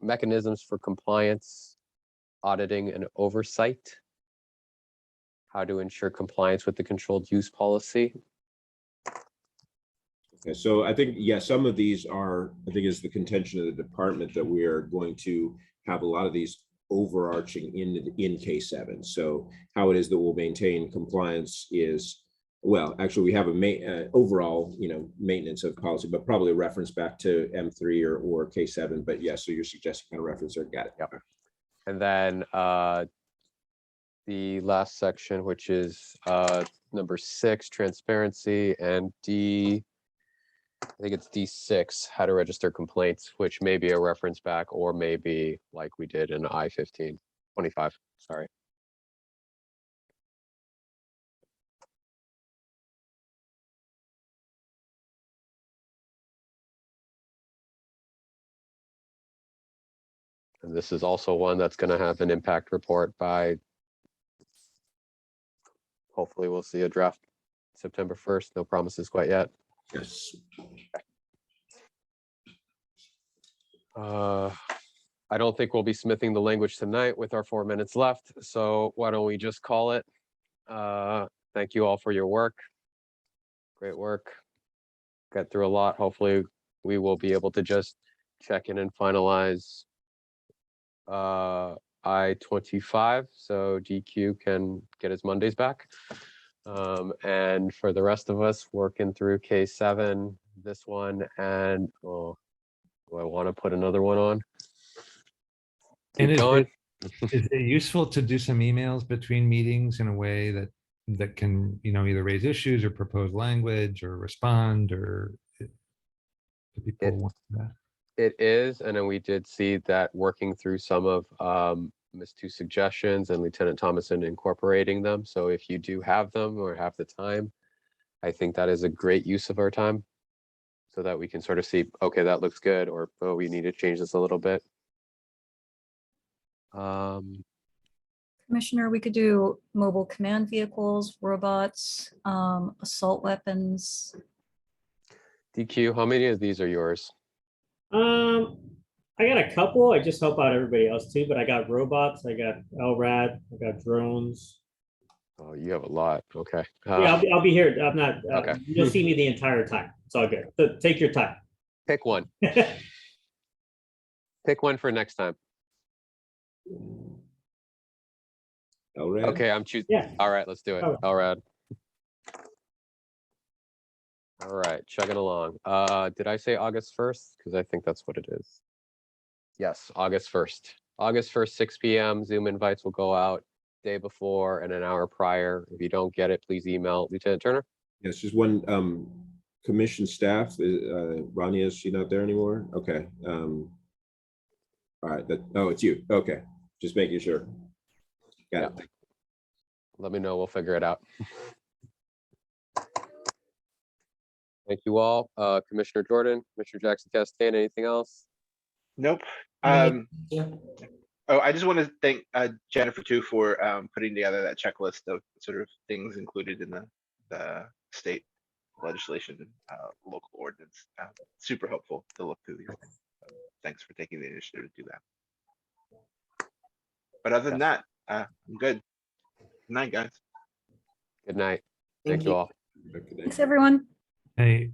mechanisms for compliance, auditing and oversight, how to ensure compliance with the controlled use policy. Okay, so I think, yeah, some of these are, I think is the contention of the department that we are going to have a lot of these overarching in K7. So how it is that we'll maintain compliance is, well, actually we have a overall, maintenance of policy, but probably a reference back to M3 or K7. But yeah, so you're suggesting kind of reference there. Got it. Yep. And then the last section, which is number 6, transparency, and I think it's D6, how to register complaints, which may be a reference back or maybe like we did in I-1525, sorry. And this is also one that's going to have an impact report by, hopefully we'll see a draft September 1st. No promises quite yet. Yes. I don't think we'll be smithing the language tonight with our 4 minutes left. So why don't we just call it? Thank you all for your work. Great work. Got through a lot. Hopefully we will be able to just check in and finalize I-25 so DQ can get his Mondays back. And for the rest of us working through K7, this one, and do I want to put another one on? And Keep going. is it useful to do some emails between meetings in a way that that can, either raise issues or propose language or respond or do people want that? It is, and then we did see that working through some of Ms. Tu's suggestions and Lieutenant Thomason incorporating them. So if you do have them or have the time, I think that is a great use of our time so that we can sort of see, okay, that looks good, or, oh, we need to change this a little bit. Commissioner, we could do mobile command vehicles, robots, assault weapons. DQ, how many of these are yours? I got a couple. I just help out everybody else too, but I got robots, I got LRAD, I got drones. Oh, you have a lot. Okay. Yeah, I'll be here. I'm not, Okay. you'll see me the entire time. It's all good. So take your time. Pick one. Pick one for next time. LRAD? Okay, I'm choosing. Yeah. All right, let's do it. Oh. LRAD. All right, chugging along. Did I say August 1st? Because I think that's what it is. Yes, August 1st. August 1st, 6 p.m. Zoom invites will go out day before and an hour prior. If you don't get it, please email Lieutenant Turner. Yes, just one commission staff. Ronnie, is she not there anymore? Okay. All right. It's you. Okay. Just making sure. Got it. Let me know. We'll figure it out. Thank you all. Commissioner Jordan, Commissioner Jackson-Castaigne, anything else? Nope. Yeah. Oh, I just want to thank Jennifer too for putting together that checklist of sort of things included in the state legislation, local ordinance. Super helpful to look through these things. Thanks for taking the initiative to do that. But other than that, I'm good. Good night, guys. Good night. Thank you all. Okay, Thanks, everyone. Hey,